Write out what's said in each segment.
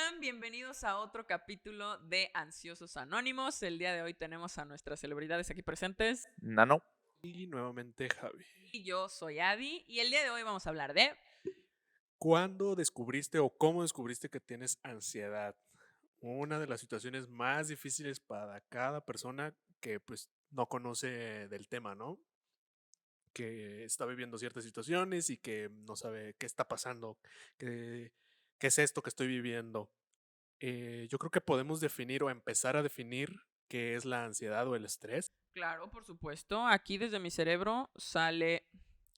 están? Bienvenidos a otro capítulo de Ansiosos Anónimos. El día de hoy tenemos a nuestras celebridades aquí presentes. Nano. Y nuevamente Javi. Y yo soy Adi. Y el día de hoy vamos a hablar de... ¿Cuándo descubriste o cómo descubriste que tienes ansiedad? Una de las situaciones más difíciles para cada persona que pues no conoce del tema, ¿no? Que está viviendo ciertas situaciones y que no sabe qué está pasando, qué es esto que estoy viviendo. Yo creo que podemos definir o empezar a definir qué es la ansiedad o el estrés. Claro, por supuesto. Aquí desde mi cerebro sale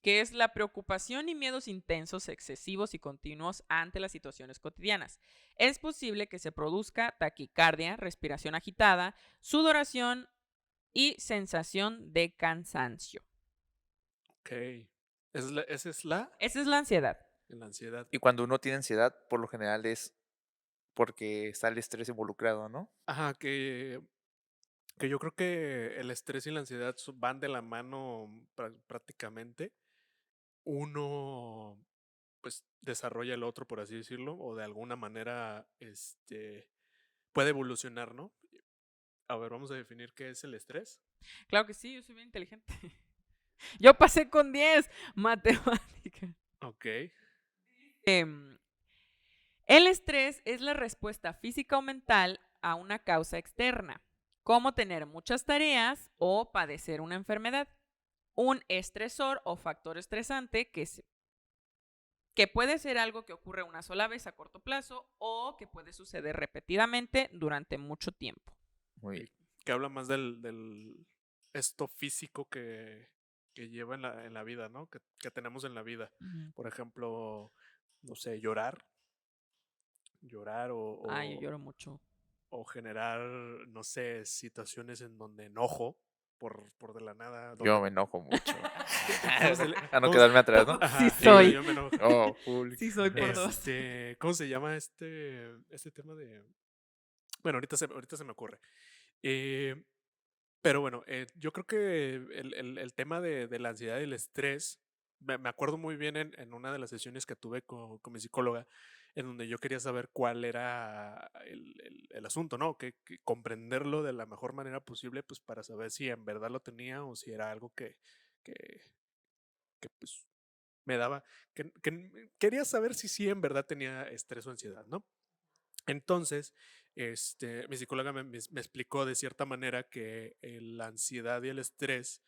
que es la preocupación y miedos intensos, excesivos y continuos ante las situaciones cotidianas. Es posible que se produzca taquicardia, respiración agitada, sudoración y sensación de cansancio. Ok. Esa es la Esa es la ansiedad. ansiedad. Y cuando uno tiene ansiedad, por lo general es porque está el estrés involucrado, ¿no? Ajá, que yo creo que el estrés y la ansiedad van de la mano prácticamente. Uno pues desarrolla el otro, por así decirlo, o de alguna manera puede evolucionar, ¿no? A ver, vamos a definir qué es el estrés. Claro que sí, yo soy bien inteligente. Yo pasé con 10 matemáticas. Ok. El estrés es la respuesta física o mental a una causa externa, como tener muchas tareas o padecer una enfermedad. Un estresor o factor estresante que puede ser algo que ocurre una sola vez a corto plazo o que puede suceder repetidamente durante mucho tiempo. Muy bien. Que habla más del esto físico que lleva en la vida, ¿no? Que tenemos en la vida. Por ejemplo, no sé, llorar Ay, yo lloro mucho. o generar, no sé, situaciones en donde enojo por de la nada. Yo me enojo mucho. ¿Cómo se le- A no cómo se- quedarme atrás, ¿no? Sí Ajá, soy. yo me enojo. Oh, full. Sí, soy por dos. ¿Cómo se llama este tema de...? Bueno, ahorita se me ocurre. Eh, pero bueno, yo creo que el tema de la ansiedad y el estrés, me acuerdo muy bien en una de las sesiones que tuve con mi psicóloga, en donde yo quería saber cuál era el asunto, ¿no? Que comprenderlo de la mejor manera posible, pues para saber si en verdad lo tenía o si era algo que, que pues me daba, quería saber si sí en verdad tenía estrés o ansiedad, ¿no? Entonces, mi psicóloga me explicó de cierta manera que la ansiedad y el estrés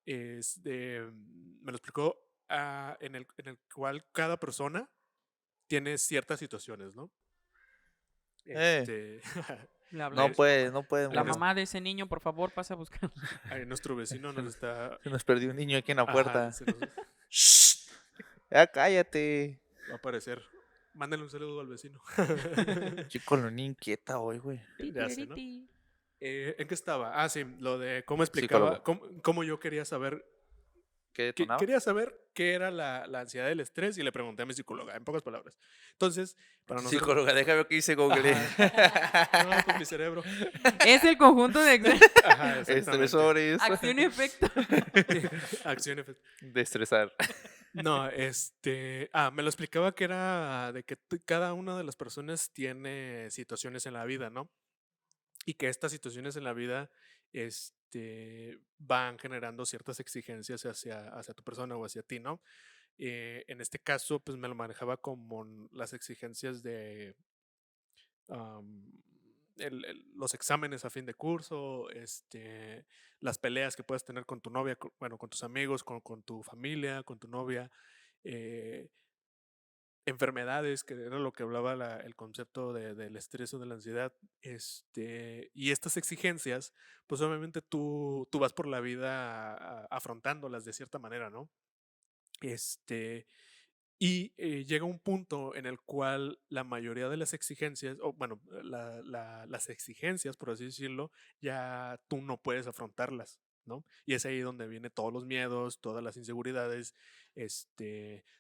me lo explicó en el cual cada persona tiene ciertas situaciones, ¿no? Este, No puede, no puede. La ahí mamá de ese niño, por favor, pasa a buscar. ahí nuestro vecino nos está... Se nos perdió un niño aquí en la Ajá, puerta. ¡Shh! Ya cállate. Va a aparecer. Mándale un saludo al vecino. Chico, lo ni inquieta hoy, güey. Ya sé, ¿no? ¿En qué estaba? Ah, sí, lo de cómo explicaba, Psicólogo. cómo yo quería saber, ¿Qué detonaba? quería saber qué era la ansiedad y el estrés y le pregunté a mi psicóloga, en pocas palabras. Entonces, para no ser... Psicóloga, déjame ver qué dice Google. No, con mi cerebro. Es el conjunto de Ajá, exactamente. Estresores. acción y efecto. Acción, efecto. De estresar. No, me lo explicaba que era de que cada una de las personas tiene situaciones en la vida, ¿no? Y que estas situaciones en la vida, van generando ciertas exigencias hacia tu persona o hacia ti, ¿no? En este caso, pues me lo manejaba como las exigencias de am, los exámenes a fin de curso, las peleas que puedes tener con tu novia, bueno, con tus amigos, con tu familia, con tu novia, eh, enfermedades, que era lo que hablaba el concepto del estrés o de la ansiedad, y estas exigencias, pues obviamente tú vas por la vida afrontándolas de cierta manera, ¿no? Y llega un punto en el cual la mayoría de las exigencias, o bueno, las exigencias, por así decirlo, ya tú no puedes afrontarlas, ¿no? Y es ahí donde vienen todos los miedos, todas las inseguridades,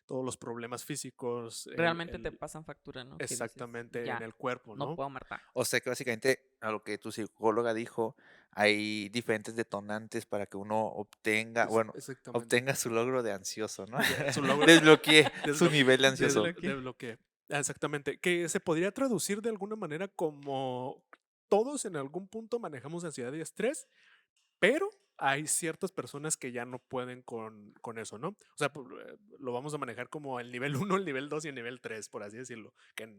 todos los problemas físicos, Realmente te pasan factura, ¿no? Que dices, exactamente en ya, el cuerpo, no ¿no? puedo matar. O sea que básicamente a lo que tu psicóloga dijo, hay diferentes detonantes para que uno obtenga, bueno, Exactamente. obtenga su logro de ansioso, ¿no? Su logro, Desbloquee su nivel de ansioso. desbloqueé. Exactamente, que se podría traducir de alguna manera como todos en algún punto manejamos ansiedad y estrés, pero hay ciertas personas que ya no pueden con eso, ¿no? O sea, lo vamos a manejar como el nivel 1, el nivel 2 y el nivel 3, por así decirlo, que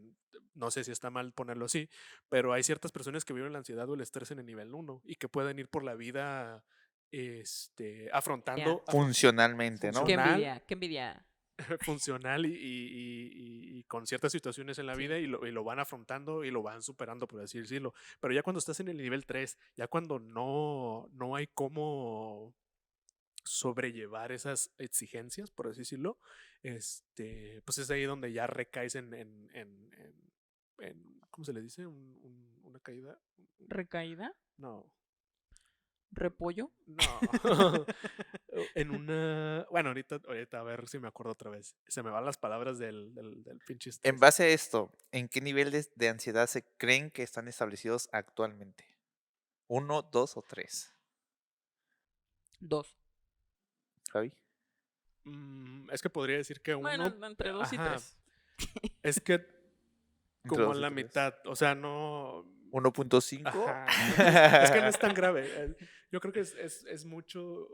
no sé si está mal ponerlo así, pero hay ciertas personas que viven la ansiedad o el estrés en el nivel 1 y que pueden ir por la vida Ya. afrontando Funcionalmente, ¿no? Qué funcional envidia, qué envidia. funcional y con ciertas situaciones en la vida Sí. y lo van afrontando y lo van superando, por así decirlo. Pero ya cuando estás en el nivel 3, ya cuando no hay cómo sobrellevar esas exigencias, por así decirlo, pues es ahí donde ya recaes ¿cómo se le dice? Una caída. ¿Recaída? No, ¿Repollo? no. En una. Bueno, ahorita a ver si me acuerdo otra vez. Se me van las palabras del pinche En estrés. base a esto, ¿en qué niveles de ansiedad se creen que están establecidos actualmente? ¿Uno, dos o tres? 2. Javi. Es que podría decir que Bueno, uno. entre 2 y Ajá. 3. Es que Entre como a dos y la tres. mitad. O sea, no. 1.5. Ajá. Es que no es tan grave. Yo creo que es mucho.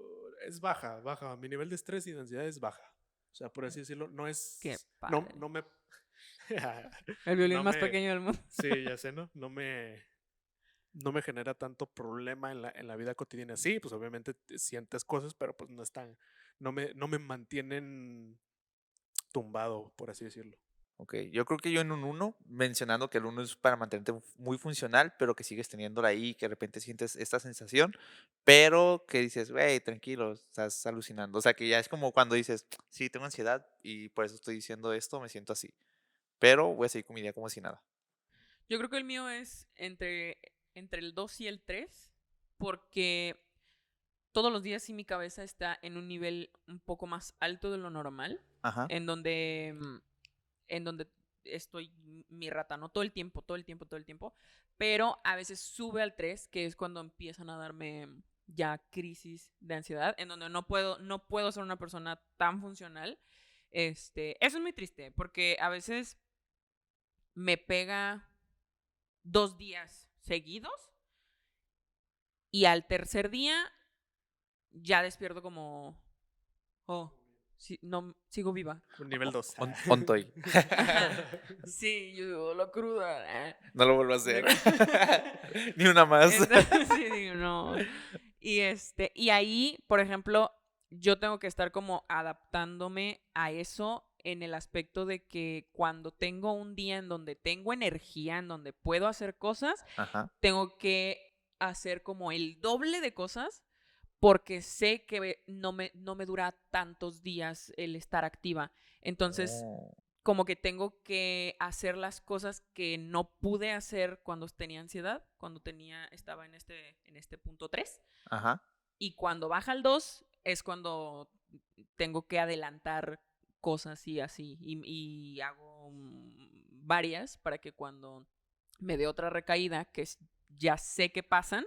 Es baja. Mi nivel de estrés y de ansiedad es baja. O sea, por así decirlo, no Qué es. No, padre. no me. El violín No más me. pequeño del mundo. Sí, ya sé, ¿no? No me genera tanto problema en la vida cotidiana. Sí, pues obviamente sientes cosas, pero pues no están. No me mantienen tumbado, por así decirlo. Ok, yo creo que yo en un 1, mencionando que el 1 es para mantenerte muy funcional, pero que sigues teniéndola ahí, que de repente sientes esta sensación, pero que dices, güey, tranquilo, estás alucinando. O sea, que ya es como cuando dices, sí, tengo ansiedad y por eso estoy diciendo esto, me siento así. Pero voy a seguir con mi día como si nada. Yo creo que el mío es entre el 2 y el 3, porque todos los días sí mi cabeza está en un nivel un poco más alto de lo normal, Ajá, en donde, en donde estoy mi rata, ¿no? Todo el tiempo, todo el tiempo, todo el tiempo. Pero a veces sube al 3, que es cuando empiezan a darme ya crisis de ansiedad, en donde no puedo ser una persona tan funcional. Eso es muy triste, porque a veces me pega 2 días seguidos y al tercer día ya despierto como, oh, sí, no, sigo viva. Un nivel 2. ontoy. Sí, yo digo, la cruda. No lo vuelvo a hacer. Ni una más. Entonces, sí, digo, no. Y ahí, por ejemplo, yo tengo que estar como adaptándome a eso en el aspecto de que cuando tengo un día en donde tengo energía, en donde puedo hacer cosas, Ajá. tengo que hacer como el doble de cosas porque sé que no me dura tantos días el estar activa. Entonces, Oh, como que tengo que hacer las cosas que no pude hacer cuando tenía ansiedad, estaba en este punto 3. ajá. Y cuando baja al 2 es cuando tengo que adelantar cosas y así. Y hago varias para que cuando me dé otra recaída, que ya sé que pasan,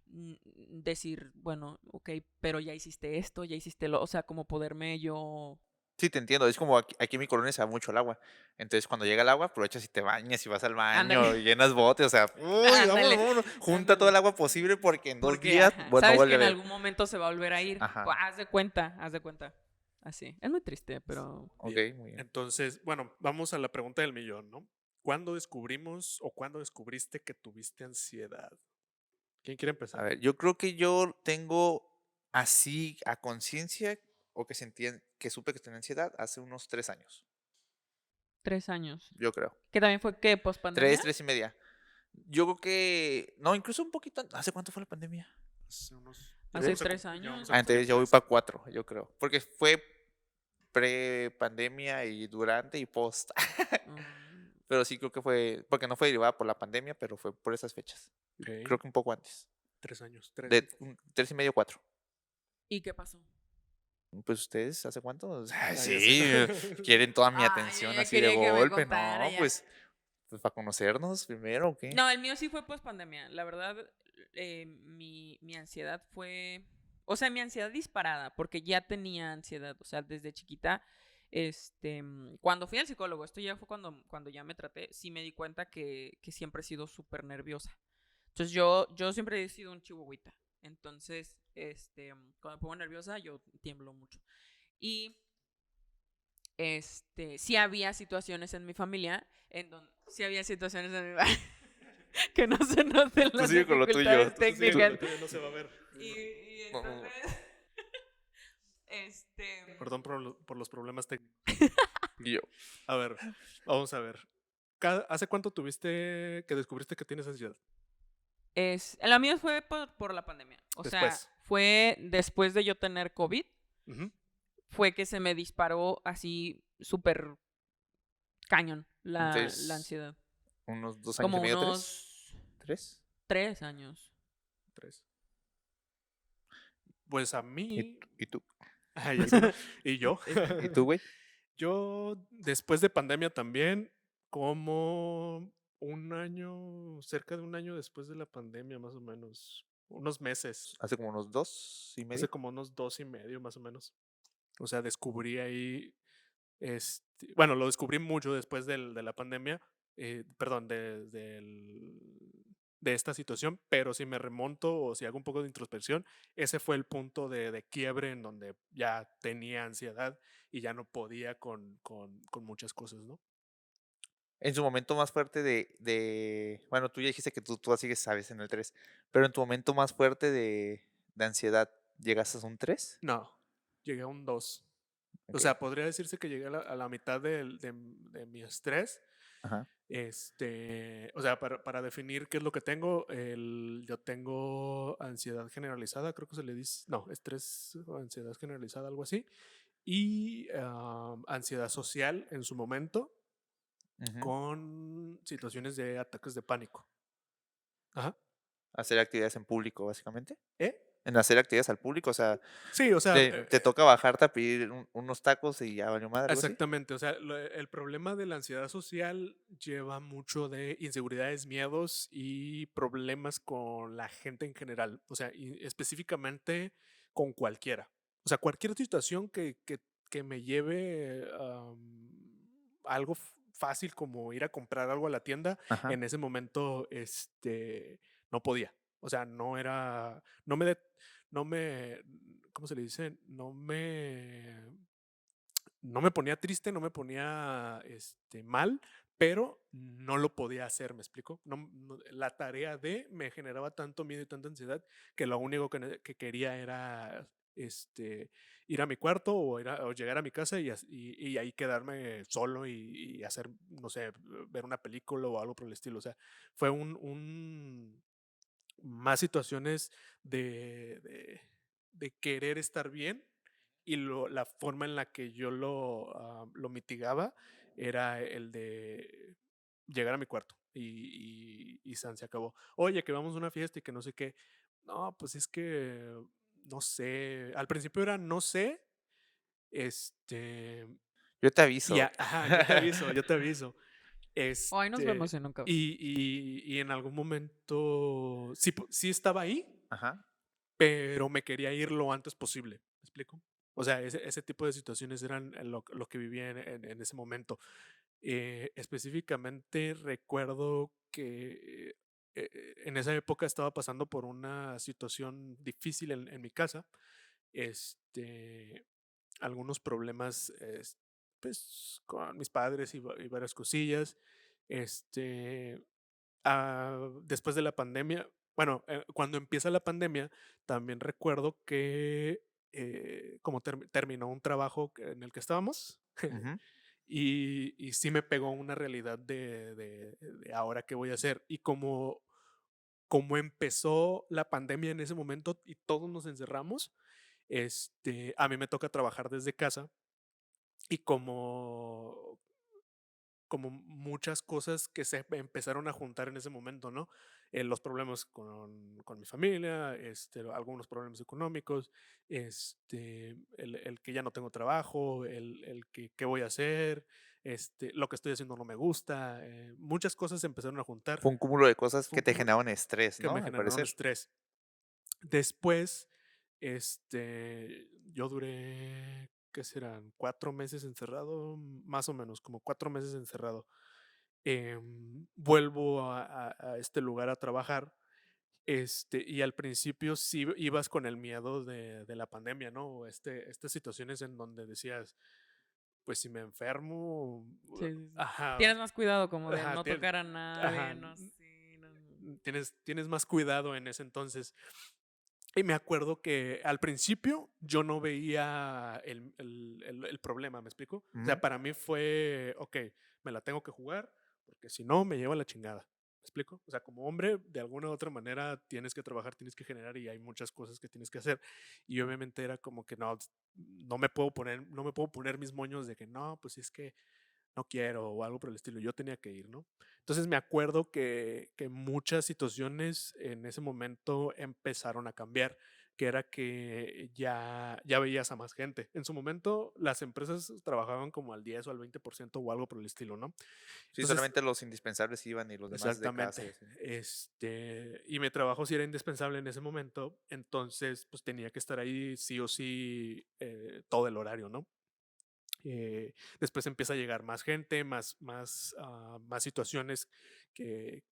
decir, bueno, ok, pero ya hiciste esto, ya hiciste lo, o sea, como poderme yo... Sí, te entiendo. Es como aquí en mi colonia se da mucho el agua. Entonces, cuando llega el agua, aprovechas y te bañas y vas al Ándale, baño y llenas botes. O sea, uy, vámonos, ándale, vámonos. Junta todo ándale. el agua posible porque en 2 Porque, días, ajá, bueno, no sabes que vuelve a en ver. algún momento se va a volver a ir. Pues, Ajá. haz de cuenta, haz de cuenta. Así. Es muy triste, pero... Ok, Bien. muy bien. Entonces, bueno, vamos a la pregunta del millón, ¿no? ¿Cuándo descubrimos o cuándo descubriste que tuviste ansiedad? ¿Quién quiere A empezar? ver, yo creo que yo tengo así a conciencia o que supe que tenía ansiedad hace unos 3 años. 3 años. Yo creo. ¿Que también fue qué? ¿Pospandemia? 3 y media. Yo creo que. No, incluso un poquito. ¿Hace cuánto fue la pandemia? Hace unos. Ya Hace vamos a, 3 ya vamos años. a cumplir Entonces yo voy 3. para 4, yo creo. Porque fue pre-pandemia y durante y post. Mm, Pero sí creo que fue, porque no fue derivada por la pandemia, pero fue por esas fechas. Creo Ok. que un poco antes. 3 años. De 3 y medio, 4. ¿Y qué pasó? Pues ustedes, ¿hace cuánto? Ay, Ya sé, sí, ¿no? quieren toda mi Ay, yo atención ya así de quería que me golpe. contara No, ya. pues para conocernos primero, ¿o qué? No, el mío sí fue pospandemia. La verdad, mi ansiedad fue... O sea, mi ansiedad disparada, porque ya tenía ansiedad. O sea, desde chiquita Cuando fui al psicólogo, esto ya fue cuando ya me traté, sí me di cuenta que siempre he sido súper nerviosa. Entonces yo siempre he sido un chihuahuita. Entonces, cuando me pongo nerviosa, yo tiemblo mucho. Y sí había situaciones en mi familia, sí había situaciones en mi familia, que no se noten Tú las sigue con lo tuyo. dificultades Tú sigue, técnicas. lo tuyo no se va a ver. Y No, no, no. entonces, este, Perdón por los problemas técnicos. Y yo, A ver, vamos a ver. ¿Hace cuánto tuviste que descubriste que tienes ansiedad? la mía fue por la pandemia. O sea, Después. fue después de yo tener COVID, Ujú. fue que se me disparó así súper cañón la entonces, ansiedad. unos 2 años y Como medio, unos 3. 3 años. 3. Pues a ¿Y, mí. y tú? Ay, y yo. ¿Y tú, güey? Yo, después de pandemia también, como un año, cerca de un año después de la pandemia, más o menos. Unos meses. Hace como unos 2 y Hace medio. como unos 2 y medio, más o menos. O sea, descubrí ahí. Bueno, lo descubrí mucho después de la pandemia, perdón, de esta situación, pero si me remonto o si hago un poco de introspección, ese fue el punto de quiebre en donde ya tenía ansiedad y ya no podía con muchas cosas, ¿no? En su momento más fuerte bueno, tú ya dijiste que tú así que sabes en el 3, pero en tu momento más fuerte de ansiedad, ¿llegaste a un 3? No, llegué a un 2. O Ok. sea, podría decirse que llegué a la mitad de mi estrés. Ajá. O sea, para definir qué es lo que tengo, yo tengo ansiedad generalizada, creo que se le dice, no, estrés o ansiedad generalizada, algo así, y ansiedad social en su momento, Ujú. con situaciones de ataques de pánico. Ajá. Hacer actividades en público, básicamente. ¿Eh? En hacer actividades al público, o sea, Sí, o sea, te toca bajarte a pedir unos tacos y ya valió madre, algo así. exactamente, o sea, el problema de la ansiedad social lleva mucho de inseguridades, miedos y problemas con la gente en general, o sea, y específicamente con cualquiera. O sea, cualquier situación que me lleve algo fácil como ir a comprar algo a la tienda, Ajá. en ese momento no podía. O sea, no era, no me, ¿cómo se le dice? No me ponía triste, no me ponía mal, pero no lo podía hacer, ¿me explico? La tarea me generaba tanto miedo y tanta ansiedad que lo único que quería era ir a mi cuarto o llegar a mi casa y ahí quedarme solo y hacer, no sé, ver una película o algo por el estilo. O sea, fue más situaciones de querer estar bien y la forma en la que yo lo mitigaba era el de llegar a mi cuarto y san, se acabó. Oye, que vamos a una fiesta y que no sé qué. No, pues es que no sé. Al principio era no sé, este, Yo te aviso. ajá, yo te aviso, yo te aviso. Ay, nos Este, vemos en un café. y en algún momento sí, sí estaba ahí, Ajá. pero me quería ir lo antes posible. ¿Me explico? O sea, ese tipo de situaciones eran lo que vivía en ese momento. Específicamente recuerdo que en esa época estaba pasando por una situación difícil en mi casa. Algunos problemas pues, con mis padres y varias cosillas. Este, Después de la pandemia, bueno, cuando empieza la pandemia, también recuerdo que como terminó un trabajo en el que estábamos, Ujú. y sí me pegó una realidad de ahora qué voy a hacer. Y como empezó la pandemia en ese momento y todos nos encerramos, a mí me toca trabajar desde casa y como muchas cosas que se empezaron a juntar en ese momento, ¿no? Los problemas con mi familia, algunos problemas económicos, el que ya no tengo trabajo, el que qué voy a hacer, lo que estoy haciendo no me gusta, muchas cosas se empezaron a juntar. Fue un cúmulo de cosas Fue que un te cúmulo generaban estrés, que me ¿no? Al generaron parecer. estrés. Después, yo duré ¿qué serán? 4 meses encerrado, más o menos, como 4 meses encerrado. Vuelvo a este lugar a trabajar. Y al principio sí ibas con el miedo de la pandemia, ¿no? O estas situaciones en donde decías, pues si me enfermo, Sí, sí, sí. ajá, Tienes más cuidado como de ajá, no tocar a nadie, ajá, no sé, no. tienes más cuidado en ese entonces. Y me acuerdo que al principio yo no veía el problema, ¿me explico? O sea, Ujú. para mí fue, ok, me la tengo que jugar, porque si no, me lleva la chingada. ¿Me explico? O sea, como hombre, de alguna u otra manera tienes que trabajar, tienes que generar y hay muchas cosas que tienes que hacer. Y obviamente era como que no, no me puedo poner mis moños de que no, pues es que no quiero o algo por el estilo. Yo tenía que ir, ¿no? Entonces me acuerdo que muchas situaciones en ese momento empezaron a cambiar, que era que ya veías a más gente. En su momento las empresas trabajaban como al 10 o al 20% o algo por el estilo, ¿no? Sí, Entonces, solamente los indispensables iban y los demás de casa exactamente. y así. Y mi trabajo sí era indispensable en ese momento, entonces pues tenía que estar ahí sí o sí todo el horario, ¿no? Después empieza a llegar más gente, más situaciones que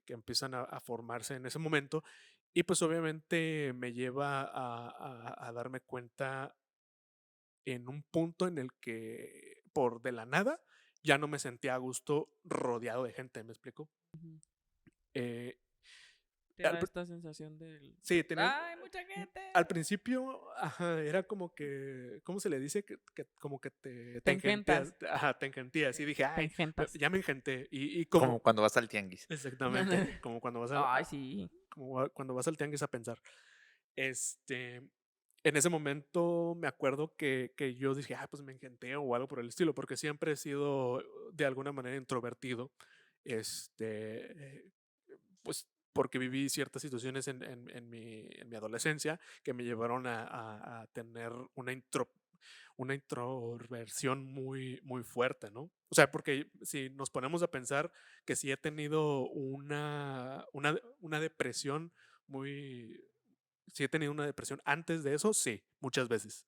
empiezan a formarse en ese momento. Y pues obviamente me lleva a darme cuenta en un punto en el que por de la nada ya no me sentía a gusto rodeado de gente, ¿me explico? Ujú. Eh, Te al da pr- esta sensación del... sí, tenía, ¡Ay, mucha gente! al principio, ajá, era como que, ¿cómo se le dice? Que como que te Te engenteas, engentas. ajá, te engentías. Y dije, Te ay, engentas. ya me engenté. Y Como como, cuando vas al tianguis. exactamente, como cuando vas Ay, sí. cuando vas al tianguis a pensar. Este, en ese momento me acuerdo que yo dije, ah, pues me engenté o algo por el estilo, porque siempre he sido de alguna manera introvertido. Pues porque viví ciertas situaciones en mi adolescencia que me llevaron a tener una introversión muy, muy fuerte, ¿no? O sea, porque si nos ponemos a pensar que si he tenido una depresión muy... Si he tenido una depresión antes de eso, sí, muchas veces.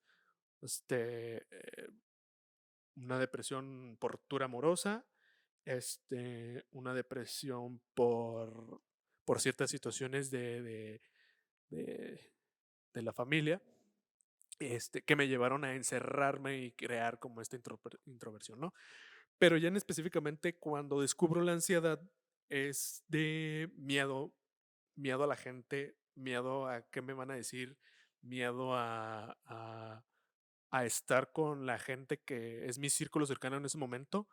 Este, eh, una depresión por ruptura amorosa, una depresión por ciertas situaciones de, de la familia, que me llevaron a encerrarme y crear como esta introversión, ¿no? Pero ya en específicamente cuando descubro la ansiedad es de miedo a la gente, miedo a qué me van a decir, miedo a estar con la gente que es mi círculo cercano en ese momento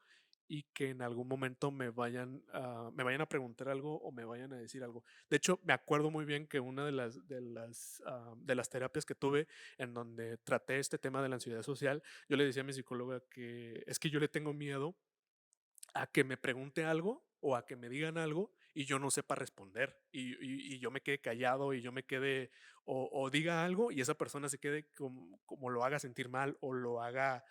y que en algún momento me vayan a preguntar algo o me vayan a decir algo. De hecho, me acuerdo muy bien que una de las terapias que tuve en donde traté este tema de la ansiedad social, yo le decía a mi psicóloga que es que yo le tengo miedo a que me pregunte algo o a que me digan algo y yo no sepa responder y yo me quede callado y yo me quede o diga algo y esa persona se quede como lo haga sentir mal o lo haga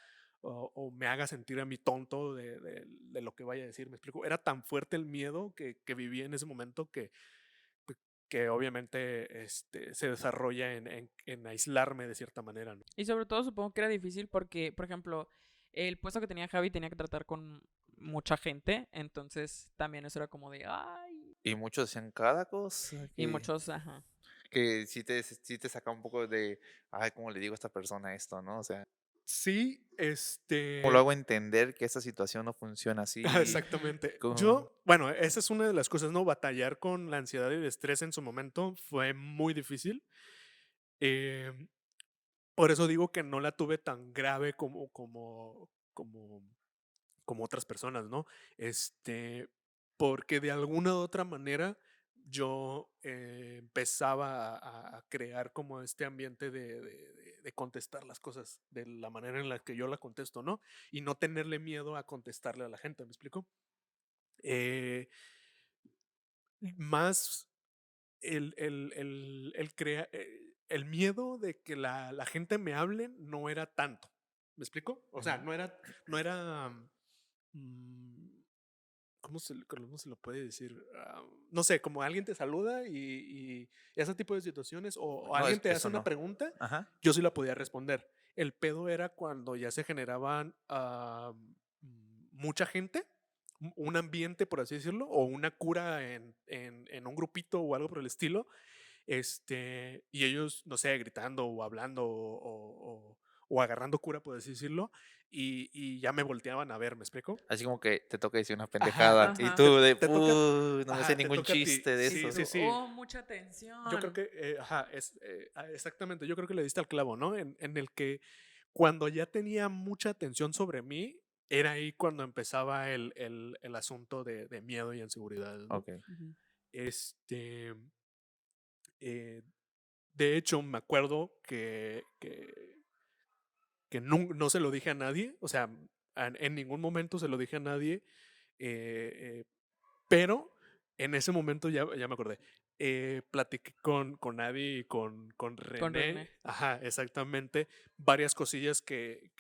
o me haga sentir a mí tonto de lo que vaya a decir. Me explico. Era tan fuerte el miedo que viví en ese momento que obviamente se desarrolla en aislarme de cierta manera, ¿no? Y sobre todo supongo que era difícil porque, por ejemplo, el puesto que tenía Javi tenía que tratar con mucha gente, entonces también eso era como de, ay, Y muchos decían cada cosa y muchos, ajá. que sí te saca un poco de, ay, ¿cómo le digo a esta persona esto, no? O sea, Sí, ¿cómo lo hago entender que esta situación no funciona así? exactamente. Co- Bueno, esa es una de las cosas, ¿no? Batallar con la ansiedad y el estrés en su momento fue muy difícil. Em, por eso digo que no la tuve tan grave como otras personas, ¿no? Porque de alguna u otra manera yo empezaba a crear como este ambiente de contestar las cosas de la manera en la que yo la contesto, ¿no? Y no tenerle miedo a contestarle a la gente, ¿me explico? Eh, Más el miedo de que la gente me hable no era tanto. ¿Me explico? O sea, Ujú. no era. mm, ¿Cómo se lo puede decir? No sé, como alguien te saluda y ese tipo de situaciones, o No, alguien te hace eso una no. pregunta, Ajá. yo sí la podía responder. El pedo era cuando ya se generaban mucha gente, un ambiente, por así decirlo, o una cura en un grupito o algo por el estilo, y ellos, no sé, gritando o hablando o agarrando cura, por así decirlo, y ya me volteaban a ver, ¿me explico? Así como que te toca decir una Ajá, pendejada. Y Ajá. tú de, te toca, no me sé te ningún toca a ti, chiste de Y sí, esos. sí, tú, sí. oh, mucha Yo creo atención. que, exactamente, yo creo que le diste al clavo, ¿no? En el que cuando ya tenía mucha atención sobre mí, era ahí cuando empezaba el asunto de miedo y inseguridades, ¿no? Ok. Ujú. Este, eh, de hecho, me acuerdo que no se lo dije a nadie, o sea, en ningún momento se lo dije a nadie, eh, pero en ese momento ya me acordé. Platiqué con Adi y con Con René, René. ajá, exactamente, varias cosillas que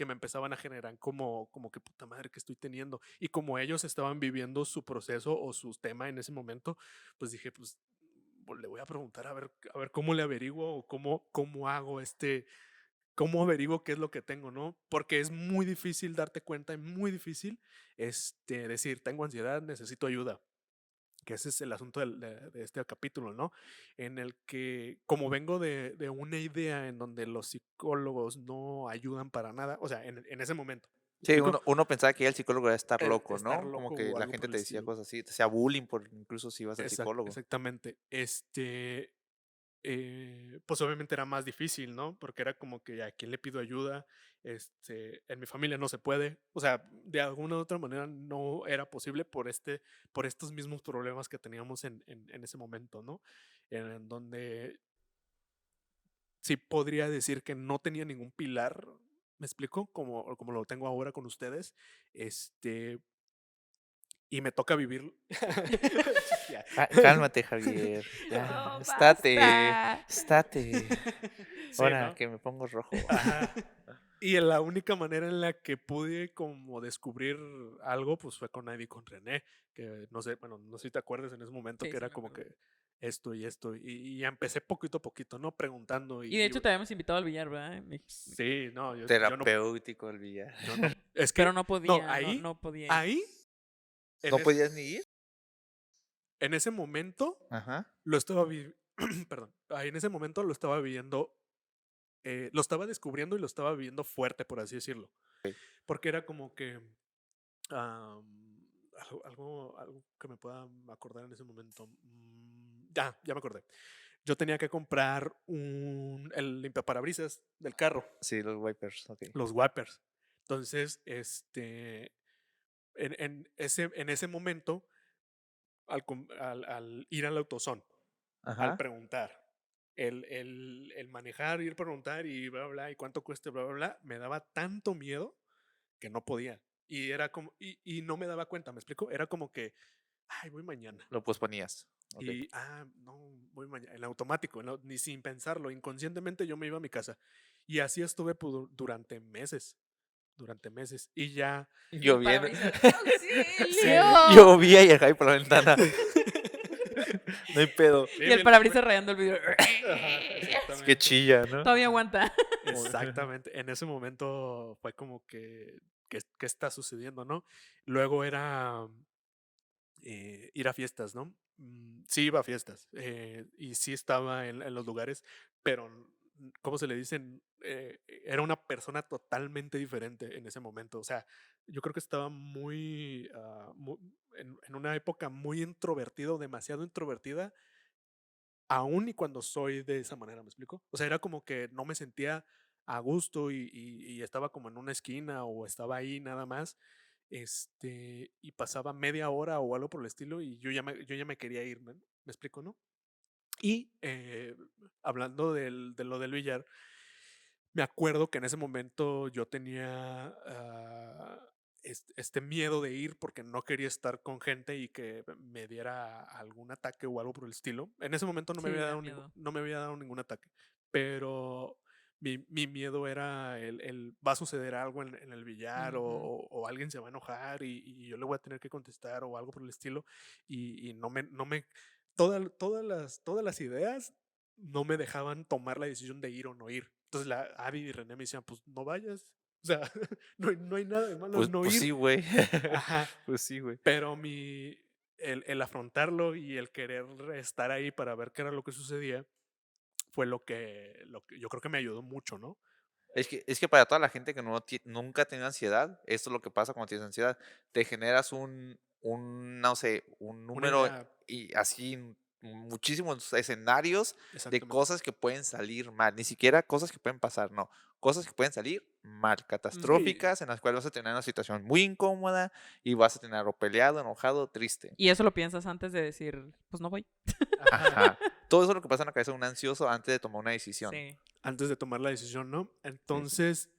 me empezaban a generar como que puta madre que estoy teniendo. Y como ellos estaban viviendo su proceso o su tema en ese momento, pues dije, pues le voy a preguntar a ver cómo le averiguo o cómo hago cómo averiguo qué es lo que tengo, ¿no? Porque es muy difícil darte cuenta, es muy difícil decir, tengo ansiedad, necesito ayuda, que ese es el asunto de este capítulo, ¿no? En el que, como vengo de una idea en donde los psicólogos no ayudan para nada, o sea, en ese momento, ¿me Sí, explico? uno pensaba que ya el psicólogo era estar loco, Estar ¿no? Como loco que o la algo gente por el te decía estilo. cosas así, te hacía bullying por incluso si ibas al psicólogo. Exactamente. Pues obviamente era más difícil, ¿no? Porque era como que a quién le pido ayuda, en mi familia no se puede, o sea, de alguna u otra manera no era posible por estos mismos problemas que teníamos en ese momento, ¿no? En donde sí podría decir que no tenía ningún pilar, ¿me explico? Como lo tengo ahora con ustedes, y me toca vivir. Ya. Cálmate, Javier. Ya, Oh, estate, basta. estate. Sí, Ahora ¿no? que me pongo rojo. Ajá. Y en la única manera en la que pude como descubrir algo, pues fue con Ivy y con René, que no sé, bueno, no sé si te acuerdas en ese momento Sí, que sí, era me como acuerdo. que esto y esto, y ya empecé poquito a poquito, ¿no? Preguntando Y de hecho te habíamos invitado al billar, ¿verdad? sí, no, Terapéutico el billar. yo no, es Pero que, no no, podía, no, no podía ir. ahí, en, ¿No es- podías ni ir? en ese momento Ajá. lo estaba perdón, ahí en ese momento lo estaba viviendo, lo estaba descubriendo y lo estaba viviendo fuerte, por así decirlo, porque era como que algo que me pueda acordar en ese momento. Ya me acordé. Yo tenía que comprar el limpiaparabrisas del carro, Sí, los wipers, ok. los wipers. Entonces, en ese momento, al ir al AutoZone, al Ajá. preguntar, el manejar, ir a preguntar y bla, bla, bla, y cuánto cuesta, bla, bla, bla, me daba tanto miedo que no podía. Y era como, y no me daba cuenta, ¿me explico? Era como que, ay, voy mañana. Lo posponías. Ok. Y, no, voy mañana, en automático, ni sin pensarlo, inconscientemente yo me iba a mi casa. Y así estuve durante meses. Y ya, Y el Lloviendo. parabrisas, sí, ¡auxilio! Llovía y el Javi por la ventana. No hay pedo. sí, Y el parabrisas rayando el vidrio. ajá, Es que exactamente. chilla, ¿no? Todavía aguanta. Exactamente. En ese momento fue como que, ¿qué está sucediendo, no? Luego era ir a fiestas, ¿no? Sí iba a fiestas y sí estaba en los lugares, pero ¿cómo se le dicen? Era una persona totalmente diferente en ese momento. O sea, yo creo que estaba en una época muy introvertido, demasiado introvertida, aún y cuando soy de esa manera, ¿me explico? O sea, era como que no me sentía a gusto y estaba como en una esquina o estaba ahí nada más, y pasaba media hora o algo por el estilo y yo ya me quería ir, ¿me explico, no? Y hablando de lo del billar, me acuerdo que en ese momento yo tenía este miedo de ir porque no quería estar con gente y que me diera algún ataque o algo por el estilo. En ese momento no me Sí, había da dado miedo. no me había dado ningún ataque, pero mi miedo era va a suceder algo en el billar Ujú. o alguien se va a enojar y yo le voy a tener que contestar o algo por el estilo y todas las ideas no me dejaban tomar la decisión de ir o no ir. Entonces la Abby y René me decían, pues no vayas. O sea, no hay nada de malo Pues, en no pues ir. sí, güey. Ajá. Pues sí, güey. Pero el afrontarlo y el querer estar ahí para ver qué era lo que sucedía fue lo que yo creo que me ayudó mucho, ¿no? Es que para toda la gente que nunca ha tenido ansiedad, esto es lo que pasa cuando tienes ansiedad. Te generas no sé, un Una número idea, y así muchísimos escenarios de exactamente. cosas que pueden salir mal. Ni siquiera cosas que pueden pasar, no. Cosas que pueden salir mal, Sí, catastróficas, en las cuales vas a tener una situación muy incómoda y vas a tener o peleado, enojado, triste. Y eso lo piensas antes de decir, pues no voy. ajá. Ajá. Todo eso es lo que pasa en la cabeza de un ansioso antes de tomar una decisión. Sí. Antes de tomar la decisión, ¿no? Sí, sí. Entonces,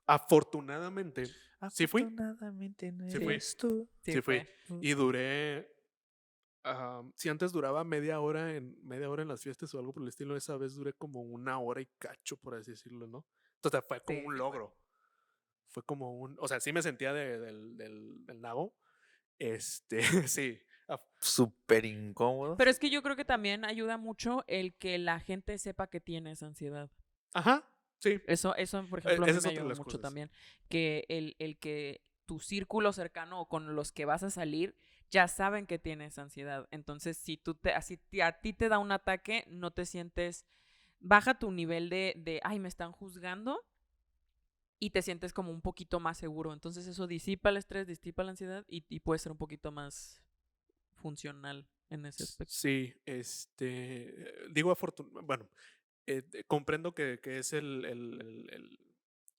afortunadamente, sí fui. Afortunadamente no Sí fui. eres tú. Sí fui. Y duré. Si antes duraba media hora en las fiestas o algo por el estilo, esa vez duré como 1 hora y cacho, por así decirlo, ¿no? Entonces fue como Sí, un sí fue. logro. Fue como o sea, sí me sentía del nabo. Sí. Súper incómodo. Pero es que yo creo que también ayuda mucho el que la gente sepa que tienes ansiedad. Ajá, sí. Eso por ejemplo, a mí Esa es me otra de ayudó las mucho cosas. también. Que el que tu círculo cercano o con los que vas a salir ya saben que tienes ansiedad. Entonces, si a ti te da un ataque, no te sientes, baja tu nivel de ay, me están juzgando y te sientes como un poquito más seguro. Entonces, eso disipa el estrés, disipa la ansiedad y puede ser un poquito más funcional en ese aspecto. Sí, digo bueno, comprendo que es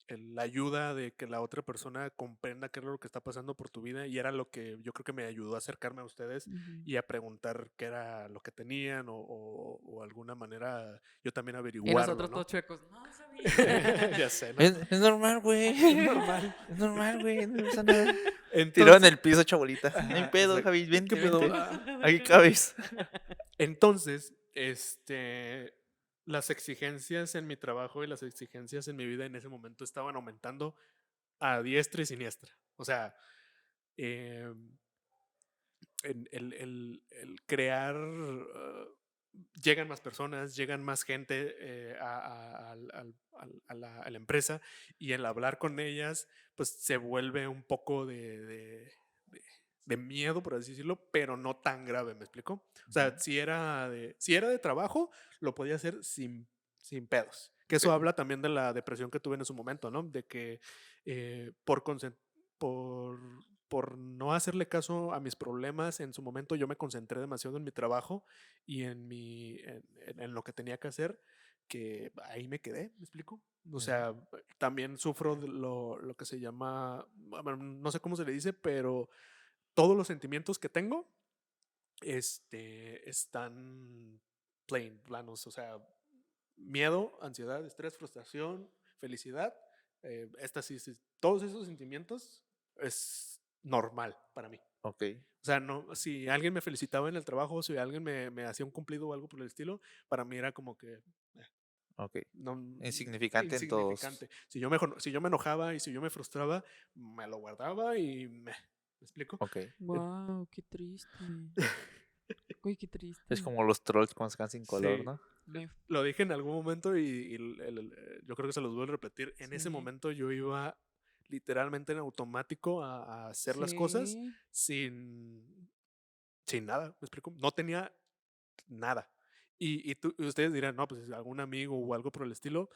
la ayuda de que la otra persona comprenda qué es lo que está pasando por tu vida y era lo que yo creo que me ayudó a acercarme a ustedes Ujú. y a preguntar qué era lo que tenían o alguna manera yo también Y averiguarlo, nosotros ¿no? todos chuecos, no sabía. Ya sé, ¿no? Es normal, güey. Es normal. Es normal, güey. No pasa nada. Tirado en Entonces, el piso, chabolita. No hay ajá, pedo, exacto. Javi. ¿Qué Vente, pedo? vente. Ah. Aquí cabes. Entonces, las exigencias en mi trabajo y las exigencias en mi vida en ese momento estaban aumentando a diestra y siniestra. O sea, em, el crear, llegan más personas, llegan más gente a la empresa y el hablar con ellas, pues se vuelve un poco de miedo, por así decirlo, pero no tan grave, ¿me explico? O sea, si era de trabajo, lo podía hacer sin pedos. Que eso Ok. habla también de la depresión que tuve en su momento, ¿no? De que por, por, por no hacerle caso a mis problemas en su momento, yo me concentré demasiado en mi trabajo y en lo que tenía que hacer, que ahí me quedé, ¿me explico? O sea, también sufro de lo que se llama, bueno, no sé cómo se le dice, pero todos los sentimientos que tengo están planos, o sea, miedo, ansiedad, estrés, frustración, felicidad, todos esos sentimientos es normal para mí. Ok. O sea, no, si alguien me felicitaba en el trabajo, si alguien me hacía un cumplido o algo por el estilo, para mí era como que Ok. no, Insignificante en todos. insignificante. Si yo me enojaba y si yo me frustraba, me lo guardaba y ¿me explico? Ok. Wow, qué triste. Uy, qué triste. Es como los trolls cuando se quedan sin color, Sí. ¿no? Lo dije en algún momento y yo creo que se los voy a repetir. En ese Sí. momento yo iba literalmente en automático a hacer las cosas Sí. sin nada, ¿me explico? No tenía nada. Y ustedes dirán, no, pues algún amigo o algo por el estilo.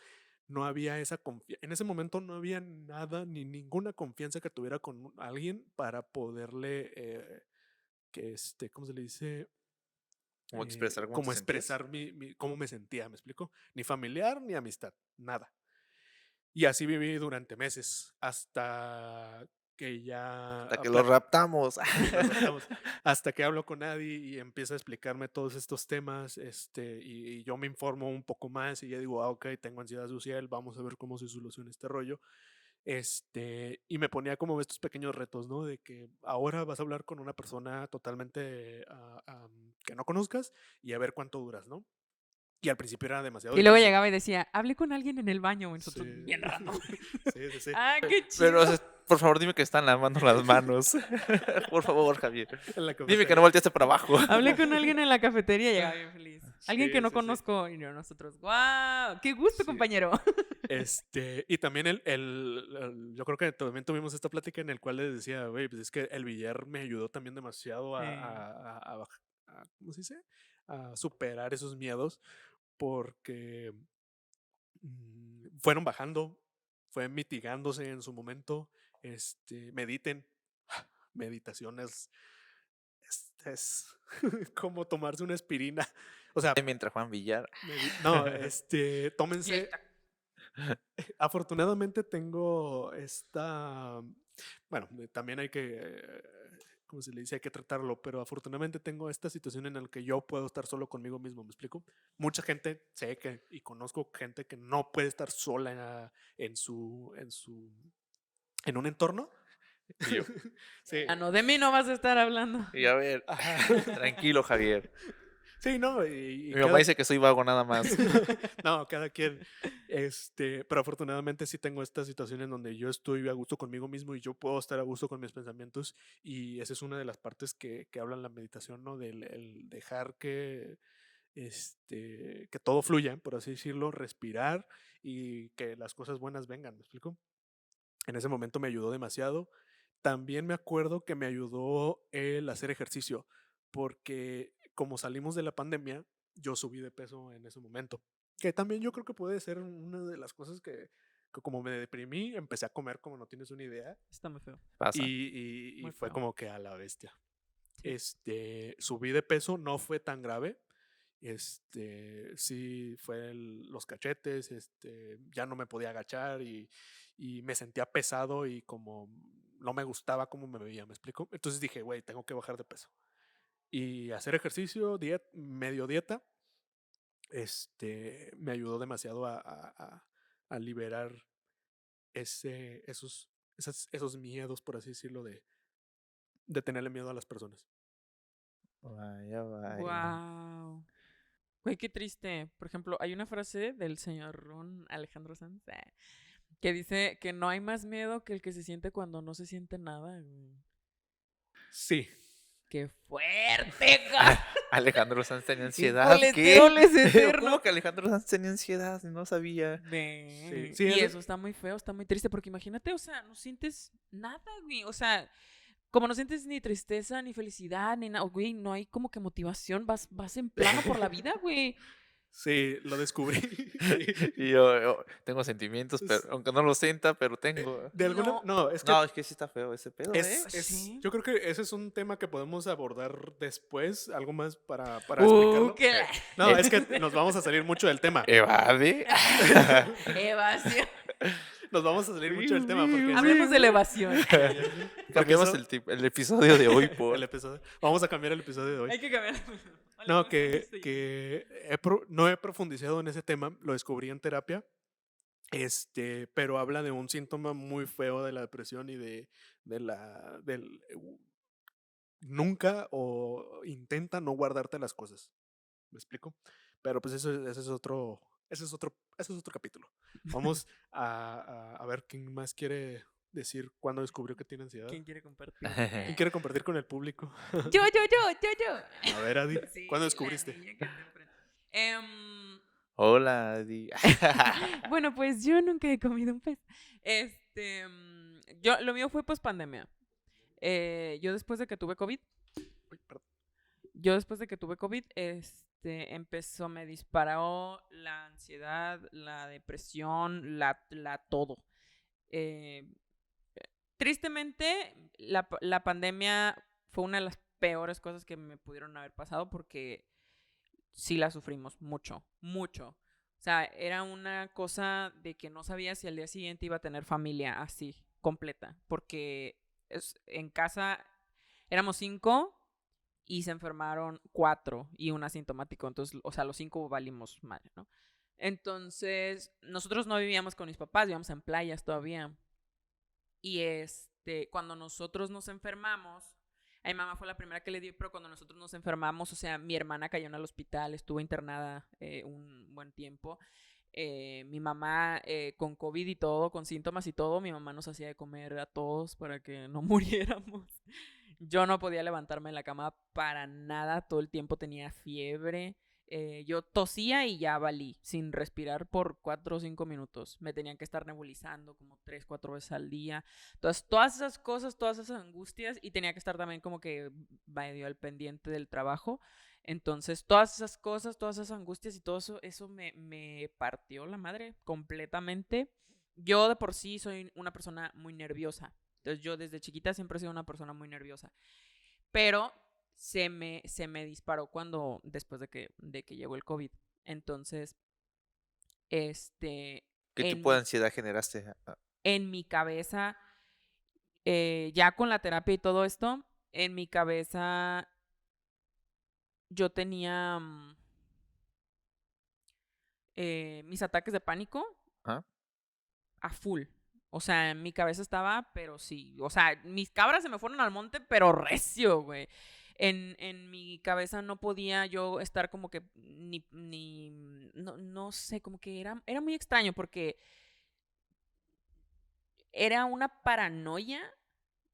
No había esa confianza. En ese momento no había nada ni ninguna confianza que tuviera con alguien para poderle, ¿cómo se le dice? Como expresar cómo Como te sentías. expresar cómo me sentía, ¿me explico? Ni familiar ni amistad, nada. Y así viví durante meses, hasta que ya Hasta que lo raptamos. hasta que hablo con Adi y empieza a explicarme todos estos temas, y yo me informo un poco más y ya digo, ok, tengo ansiedad social, vamos a ver cómo se soluciona este rollo. Y me ponía como estos pequeños retos, ¿no? De que ahora vas a hablar con una persona totalmente que no conozcas y a ver cuánto duras, ¿no? Y al principio era demasiado Y luego difícil. llegaba y decía, hablé con alguien en el baño. Y nosotros, Sí. bien raro. Sí. Ah, qué chido. Pero, por favor, dime que están lavando las manos. Por favor, Javier. En la Dime que cafetería. no volteaste para abajo. Hablé con alguien en la cafetería y llegaba bien feliz. Alguien que Sí, no sí, sí. conozco y nosotros, ¡guau! ¡Qué gusto, Sí. compañero! Y también yo creo que también tuvimos esta plática en el cual les decía, güey, pues es que el billar me ayudó también demasiado Sí. ¿cómo se dice? A superar esos miedos porque fueron bajando, fue mitigándose en su momento. Mediten. Meditación es como tomarse una aspirina. O sea, Mientras Juan Villar. no, Y tómense. ahí está. Afortunadamente tengo bueno, también hay que, ¿cómo se le dice? Hay que tratarlo, pero afortunadamente tengo esta situación en la que yo puedo estar solo conmigo mismo, ¿me explico? Mucha gente, sé que, y conozco gente que no puede estar sola en un entorno. Y yo, Sí. Ah, no, de mí no vas a estar hablando. y a ver, tranquilo, Javier. Sí, no, y Mi mamá dice que soy vago nada más. No, cada quien. Pero afortunadamente sí tengo esta situación en donde yo estoy a gusto conmigo mismo y yo puedo estar a gusto con mis pensamientos. Y esa es una de las partes que habla en la meditación, ¿no? Del el dejar que todo fluya, por así decirlo, respirar y que las cosas buenas vengan, ¿me explico? En ese momento me ayudó demasiado. También me acuerdo que me ayudó el hacer ejercicio, porque como salimos de la pandemia, yo subí de peso en ese momento. Que también yo creo que puede ser una de las cosas que como me deprimí, empecé a comer como no tienes una idea. Está muy feo. Pasa. Y Muy fue feo. como que a la bestia. Sí. Subí de peso, no fue tan grave. Sí fue los cachetes, ya no me podía agachar y me sentía pesado y como no me gustaba cómo me veía, ¿me explico? Entonces dije, güey, tengo que bajar de peso. Y hacer ejercicio, medio dieta, me ayudó demasiado a liberar esos miedos, por así decirlo, de tenerle miedo a las personas. Vaya, vaya. Wow. Güey, qué triste. Por ejemplo, hay una frase del señor Ron Alejandro Sanz que dice que no hay más miedo que el que se siente cuando no se siente nada. Güey. Sí. ¡Qué fuerte, güey! Alejandro Sanz tenía ¡Qué ansiedad. ¿Qué? colesterol eterno! ¿Cómo que Alejandro Sanz tenía ansiedad? No sabía. Sí. Sí, Y eso está muy feo, está muy triste, porque imagínate, o sea, no sientes nada, güey. O sea, como no sientes ni tristeza, ni felicidad, ni nada, güey, no hay como que motivación, vas en plano por la vida, güey. Sí, lo descubrí. Sí. Y yo tengo sentimientos, pero, aunque no los sienta, pero tengo. De alguna, no, es que No, es que sí está feo ese pedo, Sí. yo creo que ese es un tema que podemos abordar después, algo más para explicarlo. qué No, es que nos vamos a salir mucho del tema. ¿Evade? evasión. Nos vamos a salir mucho del tema porque Hablemos de elevación. Cambiamos eso- el episodio de hoy por. el episodio. Vamos a cambiar el episodio de hoy. Hay que cambiar. No, no he profundizado en ese tema, lo descubrí en terapia, pero habla de un síntoma muy feo de la depresión y nunca o intenta no guardarte las cosas. ¿Me explico? Pero pues ese es otro capítulo. Vamos a ver quién más quiere decir cuándo descubrió que tiene ansiedad. ¿Quién quiere compartir? ¿Quién quiere compartir con el público? Yo. A ver, Adi, Sí, ¿cuándo la descubriste? niña que está enfrente. Hola, Adi. Bueno, pues yo nunca he comido un pez. Lo mío fue post pandemia. Yo después de que tuve COVID, Uy, perdón. me disparó la ansiedad, la depresión, la todo. Tristemente, la pandemia fue una de las peores cosas que me pudieron haber pasado porque sí la sufrimos mucho, mucho. O sea, era una cosa de que no sabía si al día siguiente iba a tener familia así, completa. Porque en casa éramos 5 y se enfermaron 4 y un asintomático. Entonces, o sea, los 5 valimos mal, ¿no? Entonces, nosotros no vivíamos con mis papás, vivíamos en playas todavía. Y cuando nosotros nos enfermamos, a mi mamá fue la primera que le dio, pero cuando nosotros nos enfermamos, o sea, mi hermana cayó en el hospital, estuvo internada un buen tiempo. Mi mamá con COVID y todo, con síntomas y todo, mi mamá nos hacía de comer a todos para que no muriéramos. Yo no podía levantarme en la cama para nada, todo el tiempo tenía fiebre. Yo tosía y ya valí, sin respirar por 4 o 5 minutos. Me tenían que estar nebulizando como 3, 4 veces al día. Entonces, todas esas cosas, todas esas angustias, y tenía que estar también como que medio al pendiente del trabajo. Entonces, todas esas cosas, todas esas angustias y todo eso, eso me partió la madre completamente. Yo de por sí soy una persona muy nerviosa. Entonces, yo desde chiquita siempre he sido una persona muy nerviosa. Pero se me disparó después de que llegó el COVID. Entonces, este, ¿Qué en tipo de mi, ansiedad generaste? en mi cabeza, ya con la terapia y todo esto, en mi cabeza yo tenía mis ataques de pánico Ajá. a full. O sea, en mi cabeza estaba, pero sí. O sea, mis cabras se me fueron al monte, pero recio, güey. En mi cabeza no podía yo estar como que no sé, como que era muy extraño porque era una paranoia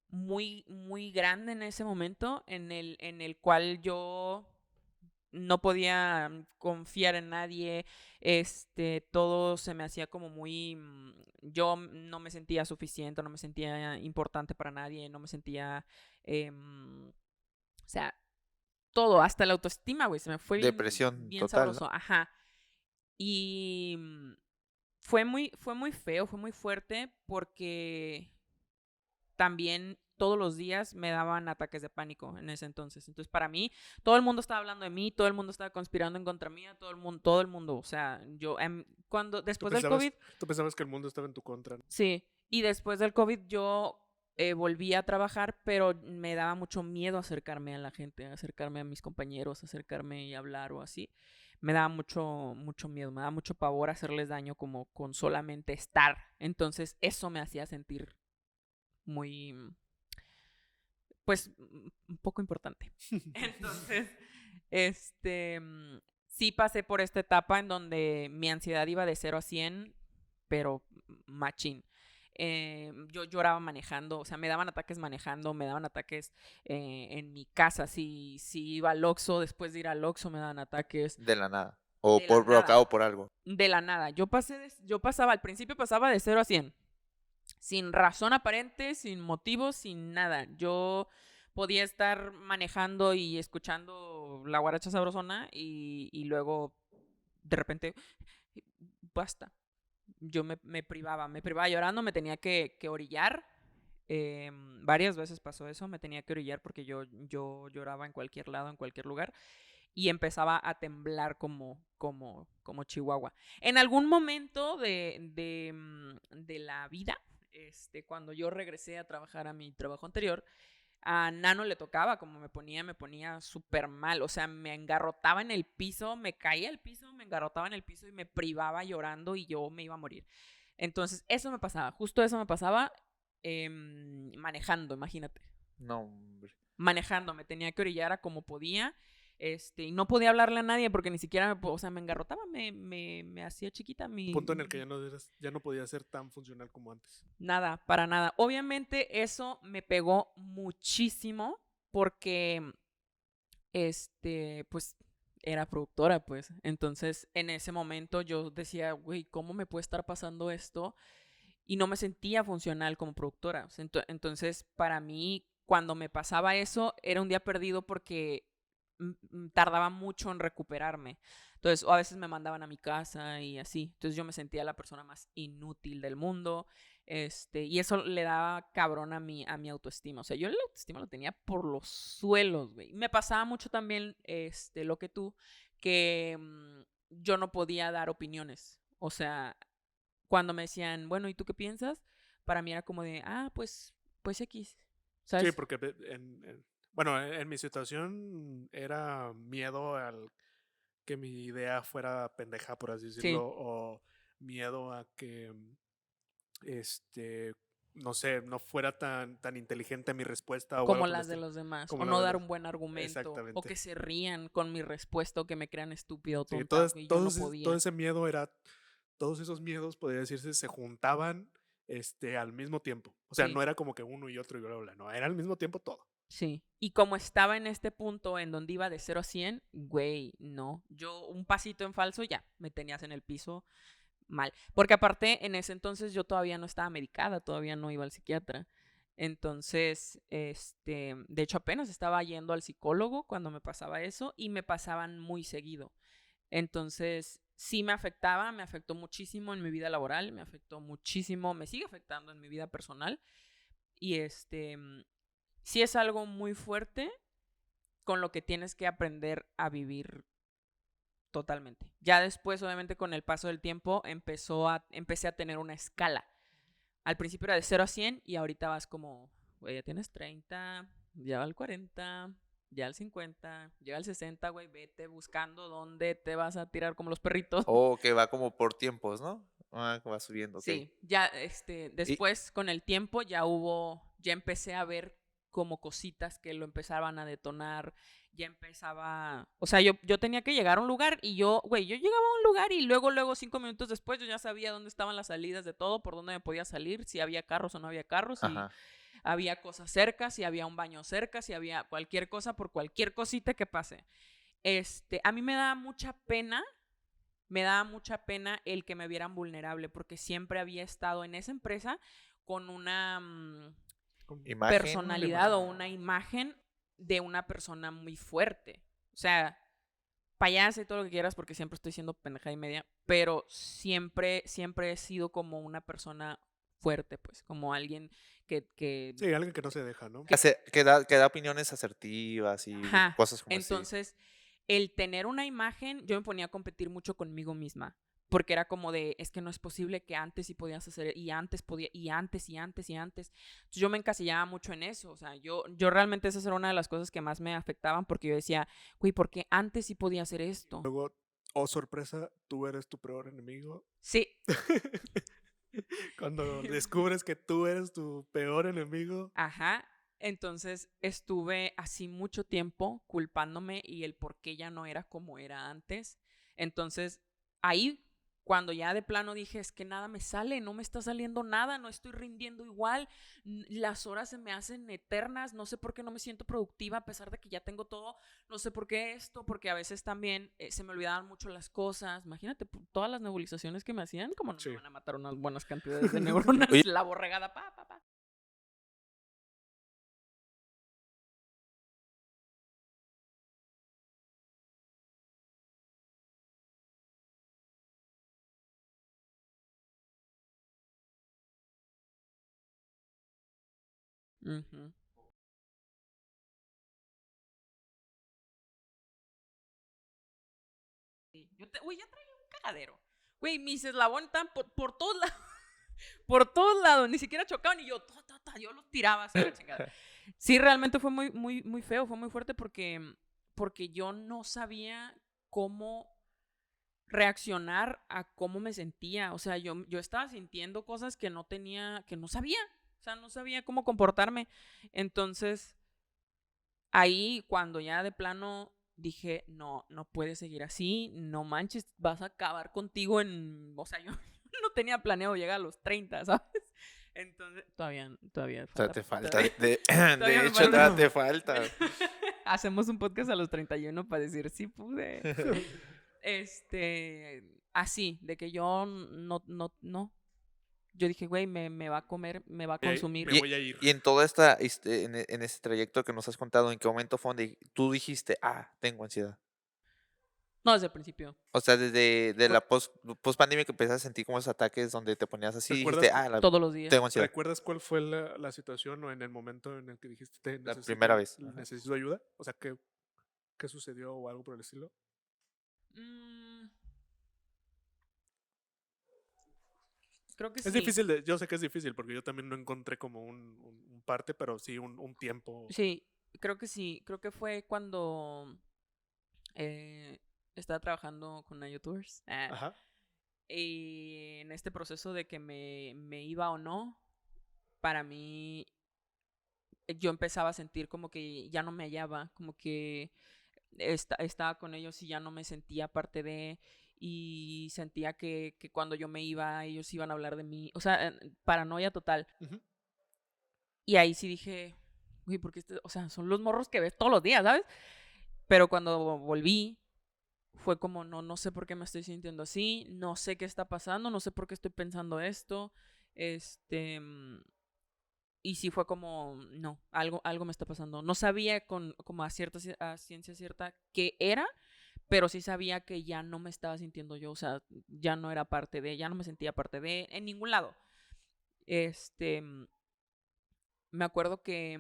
muy, muy grande en ese momento en el cual yo no podía confiar en nadie, todo se me hacía como muy, yo no me sentía suficiente, no me sentía importante para nadie, no me sentía, o sea, todo, hasta la autoestima, güey, se me fue bien, Depresión bien total, ¿no? sabroso, ajá. Y fue muy feo, fue muy fuerte porque también todos los días me daban ataques de pánico en ese entonces. Entonces, para mí, todo el mundo estaba hablando de mí, todo el mundo estaba conspirando en contra mía, todo el mundo, o sea, Tú después del pensabas, COVID, tú pensabas que el mundo estaba en tu contra, ¿no? sí, y después del COVID yo volví a trabajar, pero me daba mucho miedo acercarme a la gente, acercarme a mis compañeros, acercarme y hablar o así. Me daba mucho, mucho miedo, me daba mucho pavor hacerles daño como con solamente estar. Entonces, eso me hacía sentir muy, pues, un poco importante. Entonces, sí pasé por esta etapa en donde mi ansiedad iba de 0 a 100, pero machín. Yo lloraba manejando, o sea, me daban ataques manejando, me daban ataques en mi casa. Si iba al Oxxo, después de ir al Oxxo me daban ataques De la nada. O de la por nada. provocado por algo. De la nada. Al principio pasaba de 0 a 100 sin razón aparente, sin motivo, sin nada. Yo podía estar manejando y escuchando la guaracha sabrosona y luego de repente, basta. Yo me privaba llorando, me tenía que orillar. Varias veces pasó eso, me tenía que orillar porque yo lloraba en cualquier lado, en cualquier lugar, y empezaba a temblar como chihuahua. En algún momento de la vida, cuando yo regresé a trabajar a mi trabajo anterior, a Nano le tocaba, como me ponía súper mal, o sea, me engarrotaba en el piso, me caía al piso, me engarrotaba en el piso y me privaba llorando y yo me iba a morir. Entonces, eso me pasaba, justo eso me pasaba manejando, imagínate. No, hombre. Manejando, me tenía que orillar a como podía, y no podía hablarle a nadie porque ni siquiera, o sea, me engarrotaba, me hacía chiquita Punto en el que ya no podía ser tan funcional como antes. nada, para nada. Obviamente eso me pegó muchísimo porque, pues, era productora, pues. Entonces, en ese momento yo decía, güey, ¿cómo me puede estar pasando esto? Y no me sentía funcional como productora. O sea, entonces, para mí, cuando me pasaba eso, era un día perdido porque tardaba mucho en recuperarme. Entonces, o a veces me mandaban a mi casa y así. Entonces, yo me sentía la persona más inútil del mundo. Y eso le daba cabrón a mi autoestima. O sea, yo la autoestima lo tenía por los suelos, güey. Me pasaba mucho también, lo que tú, que yo no podía dar opiniones. O sea, cuando me decían, bueno, ¿y tú qué piensas? Para mí era como de, pues X, Sí, ¿sabes? porque bueno, en mi situación era miedo al que mi idea fuera pendeja, por así Sí, decirlo, o miedo a que, este, no sé, no fuera tan inteligente mi respuesta o algo como por el las de estilo, los demás, como o la no de dar los... un buen argumento, o Exactamente. que se rían con mi respuesta, o que me crean estúpida o Sí, tonta, y yo no todo podía. ese miedo era, todos esos miedos, podría decirse, se juntaban al mismo tiempo. O sea, Sí, no era como que uno y otro y bla, bla, bla, no, era al mismo tiempo todo. Sí. Y como estaba en este punto en donde iba de 0 a 100, güey, no. Yo un pasito en falso ya me tenías en el piso mal. Porque aparte, en ese entonces yo todavía no estaba medicada, todavía no iba al psiquiatra. Entonces, de hecho apenas estaba yendo al psicólogo cuando me pasaba eso y me pasaban muy seguido. Entonces, sí me afectaba, me afectó muchísimo en mi vida laboral, me afectó muchísimo, me sigue afectando en mi vida personal. Y sí es algo muy fuerte con lo que tienes que aprender a vivir totalmente. Ya después, obviamente, con el paso del tiempo, empecé a tener una escala. Al principio era de 0 a 100 y ahorita vas como, güey, ya tienes 30, ya al 40, ya al 50, llega al 60, güey, vete buscando dónde te vas a tirar como los perritos. O que va como por tiempos, ¿no? Ah, que va subiendo, ok. Sí, ya Y, después con el tiempo ya empecé a ver como cositas que lo empezaban a detonar, ya empezaba, o sea, yo tenía que llegar a un lugar y yo llegaba a un lugar y luego 5 minutos después yo ya sabía dónde estaban las salidas de todo, por dónde me podía salir, si había carros o no había carros, si ajá. había cosas cerca, si había un baño cerca, si había cualquier cosa por cualquier cosita que pase. A mí me daba mucha pena el que me vieran vulnerable, porque siempre había estado en esa empresa con una Con Imagen. una personalidad o imagen. una imagen de una persona muy fuerte. O sea, payasa y todo lo que quieras, porque siempre estoy siendo pendeja y media, pero siempre he sido como una persona fuerte, pues, como alguien que Sí, alguien que no se deja, ¿no? Que da opiniones asertivas y ajá. cosas como así. Entonces, el tener una imagen, yo me ponía a competir mucho conmigo misma. Porque era como de, es que no es posible que antes sí podías hacer, y antes podía, y antes, y antes, y antes. Entonces yo me encasillaba mucho en eso. O sea, yo realmente esa era una de las cosas que más me afectaban porque yo decía, güey, ¿por qué antes sí podía hacer esto? Luego, oh sorpresa, tú eres tu peor enemigo. Sí, Cuando descubres que tú eres tu peor enemigo. ajá. Entonces estuve así mucho tiempo culpándome y el por qué ya no era como era antes. Entonces ahí, cuando ya de plano dije, es que nada me sale, no me está saliendo nada, no estoy rindiendo igual, las horas se me hacen eternas, no sé por qué no me siento productiva a pesar de que ya tengo todo, no sé por qué esto, porque a veces también se me olvidaban mucho las cosas. Imagínate todas las nebulizaciones que me hacían, como no Sí. me van a matar unas buenas cantidades de neuronas, Oye, la borregada, pa, pa, pa. Ujú. Sí. Güey, ya traía un cagadero. Güey, mis eslabones estaban por todos lados. Por todos lados. Ni siquiera chocaban y yo, yo los tiraba así a la chingada. Sí, realmente fue muy, muy, muy feo, fue muy fuerte porque yo no sabía cómo reaccionar a cómo me sentía. O sea, yo estaba sintiendo cosas que no tenía, que no sabía. O sea, no sabía cómo comportarme. Entonces, ahí cuando ya de plano dije, no, no puedes seguir así, no manches, vas a acabar contigo o sea, yo no tenía planeado llegar a los 30, ¿sabes? Entonces, todavía o sea, falta, te falta. todavía, todavía De me hecho, falta. te falta. Hacemos un podcast a los 31 para decir, sí pude. Así, de que yo no. Yo dije, güey, me va a comer, me va a Me consumir. voy a ir. Y en toda esta, en ese trayecto que nos has contado, ¿en qué momento fue donde tú dijiste, ah, tengo ansiedad? No, desde el principio. O sea, desde de la Cu- post pandemia que empezaste a sentir como esos ataques donde te ponías así, ¿Recuerdas, dijiste, ah, Todos los días. tengo ansiedad. ¿Recuerdas cuál fue la situación o en el momento en el que dijiste La primera vez. Ajá. necesito ayuda? O sea, ¿qué sucedió o algo por el estilo? Mm, creo que Es sí. difícil, yo sé que es difícil porque yo también no encontré como un parte, pero sí un tiempo. Sí, creo que sí. Creo que fue cuando eh, estaba trabajando con una YouTubers. Ajá. Y en este proceso de que me iba o no, para mí yo empezaba a sentir como que ya no me hallaba, como que estaba con ellos y ya no me sentía parte de, y sentía que cuando yo me iba ellos iban a hablar de mí, o sea, paranoia total. Ujú. Y ahí sí dije, güey, porque o sea, son los morros que ves todos los días, ¿sabes? Pero cuando volví, fue como, no sé por qué me estoy sintiendo así, no sé qué está pasando, no sé por qué estoy pensando esto, y sí fue como, no, algo me está pasando. No sabía como a ciencia cierta qué era, pero sí sabía que ya no me estaba sintiendo yo, o sea, ya no era parte de, ya no me sentía parte de, en ningún lado. Este, me acuerdo que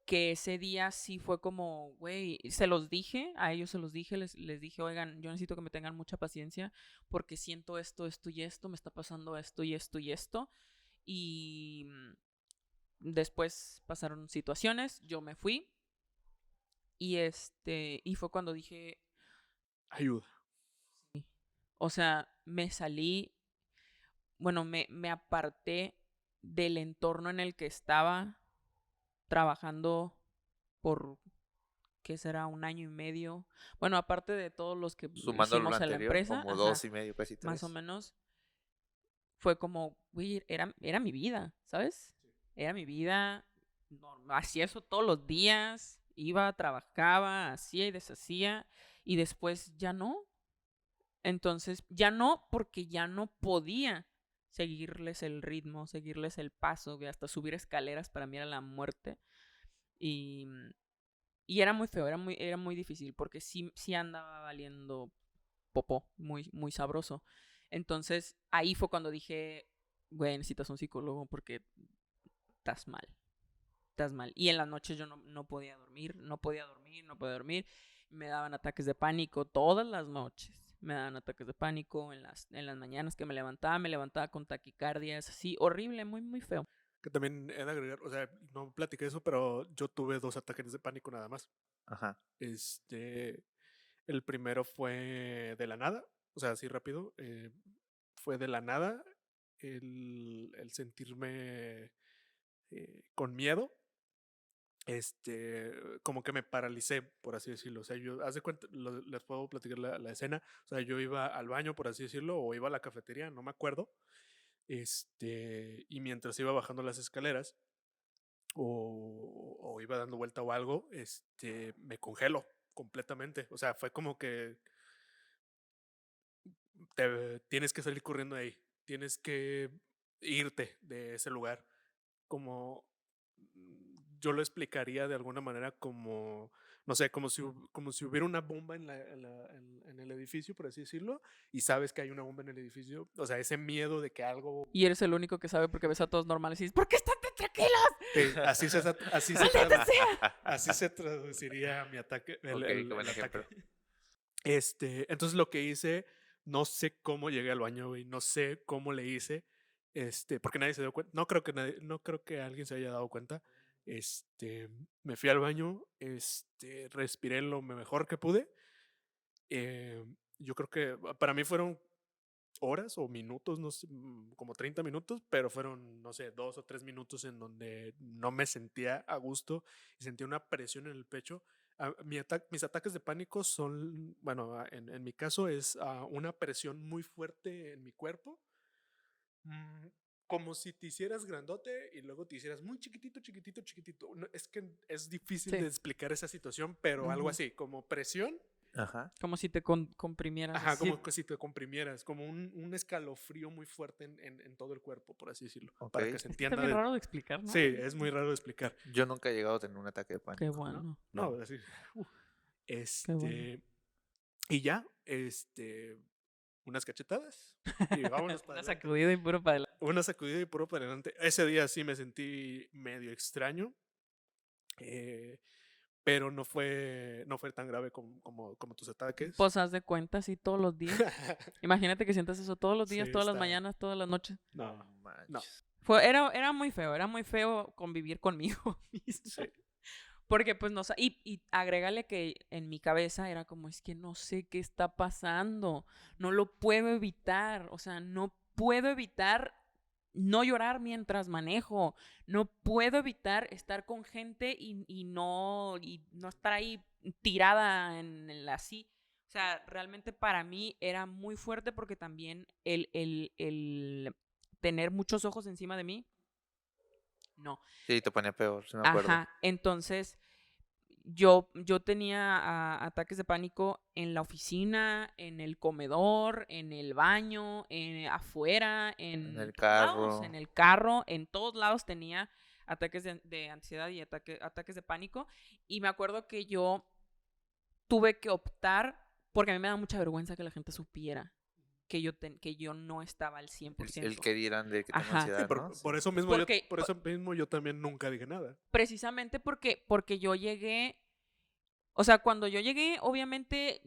ese día sí fue como, güey, se los dije, a ellos se los dije, les dije, oigan, yo necesito que me tengan mucha paciencia porque siento esto, esto y esto, me está pasando esto y esto y esto. Y después pasaron situaciones, yo me fui y fue cuando dije, Ayuda. o sea, me salí, bueno, me aparté del entorno en el que estaba trabajando por, ¿qué será? 1 año y medio. Bueno, aparte de todos los que Sumándolo lo hicimos en la anterior, empresa, como ajá, 2.5, casi más o 3. menos, fue como, güey, era mi vida, ¿sabes? Era mi vida, hacía eso todos los días, iba, trabajaba, hacía y deshacía, y después ya no. Entonces, ya no, porque ya no podía seguirles el ritmo, seguirles el paso, que hasta subir escaleras para mí era la muerte. Y, y era muy feo, era muy difícil, porque sí andaba valiendo popó, muy, muy sabroso. Entonces, ahí fue cuando dije, güey, necesitas un psicólogo porque estás mal, estás mal. Y en las noches yo no podía dormir, no podía dormir, no podía dormir. Me daban ataques de pánico todas las noches. Me daban ataques de pánico en las mañanas que me levantaba con taquicardias, así, horrible, muy, muy feo. Que también he de agregar, o sea, no platiqué eso, pero yo tuve 2 ataques de pánico nada más. Ajá. El primero fue de la nada, o sea, así rápido. Fue de la nada el sentirme con miedo. Como que me paralicé, por así decirlo. O sea, yo, haz de cuenta, les puedo platicar la escena. O sea, yo iba al baño, por así decirlo, o iba a la cafetería, no me acuerdo. Y mientras iba bajando las escaleras, o iba dando vuelta o algo, me congelo completamente. O sea, fue como que tienes que salir corriendo de ahí, tienes que irte de ese lugar. Como yo lo explicaría de alguna manera como, no sé, como si hubiera una bomba en el edificio, por así decirlo, y sabes que hay una bomba en el edificio. O sea, ese miedo de que algo... Y eres el único que sabe porque ves a todos normales y dices, ¿por qué están tan tranquilos? ¡Maldita sea! así se traduciría mi ataque, Ok, qué buen el ataque. ejemplo. Entonces lo que hice, no sé cómo llegué al baño, güey, no sé cómo le hice, porque nadie se dio cuenta, no creo que alguien se haya dado cuenta. Me fui al baño, respiré lo mejor que pude. Yo creo que para mí fueron horas o minutos, no sé, como 30 minutos, pero fueron, no sé, 2 o 3 minutos en donde no me sentía a gusto y sentía una presión en el pecho. Mis ataques de pánico son, bueno, en mi caso es una presión muy fuerte en mi cuerpo, mm, como si te hicieras grandote y luego te hicieras muy chiquitito, chiquitito, chiquitito. Es que es difícil de Sí. explicar esa situación, pero algo Ujú. así, como presión. Ajá. Como si te comprimieras Ajá, así. como que si te comprimieras, como un escalofrío muy fuerte en todo el cuerpo, por así decirlo, Ok. para que se Es que está entienda. bien raro de explicar, ¿no? Sí, es muy raro de explicar. Yo nunca he llegado a tener un ataque de Qué pánico. bueno, No, así. uf. qué bueno. Y ya, unas cachetadas y vámonos para Una adelante. sacudida y puro para adelante. Una sacudida y puro para adelante. Ese día sí me sentí medio extraño, eh, pero no fue tan grave como tus ataques. Pues haz de cuenta, sí, todos los días. Imagínate que sientas eso todos los Sí, días, todas las está. mañanas, todas las noches. No No, no, manches. Era muy feo convivir conmigo mismo. sí. Porque pues no sé, y agrégale que en mi cabeza era como, es que no sé qué está pasando, no lo puedo evitar, o sea, no puedo evitar no llorar mientras manejo, no puedo evitar estar con gente y no estar ahí tirada en el así. O sea, realmente para mí era muy fuerte porque también el tener muchos ojos encima de mí No. Sí, te ponía peor, sí me acuerdo. Ajá, entonces yo tenía ataques de pánico en la oficina, en el comedor, en el baño, afuera, En en el todos lados, carro. en el carro, en todos lados tenía ataques de ansiedad y ataques de pánico. Y me acuerdo que yo tuve que optar, porque a mí me da mucha vergüenza que la gente supiera que yo no estaba al El 100%. que dirán de que tengo Ajá. Sí, ansiedad, ¿no? Sí. por eso mismo Porque, por eso mismo yo también nunca dije nada. precisamente porque yo llegué, o sea, cuando yo llegué, obviamente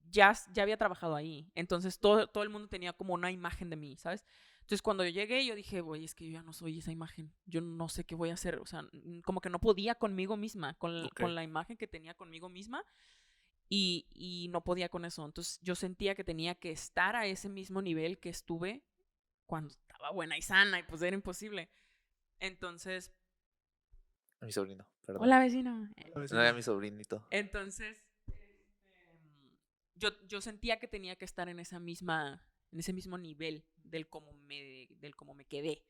ya había trabajado ahí. Entonces todo el mundo tenía como una imagen de mí, ¿sabes? Entonces cuando yo llegué, yo dije, güey, es que yo ya no soy esa imagen. Yo no sé qué voy a hacer. O sea, como que no podía conmigo misma, Ok. con la imagen que tenía conmigo misma. Y no podía con eso. Entonces yo sentía que tenía que estar a ese mismo nivel que estuve cuando estaba buena y sana, y pues era imposible. Entonces, A mi sobrino, perdón. hola vecino. A ver si No era no. mi sobrinito. Entonces, yo sentía que tenía que estar en ese mismo nivel del cómo me quedé.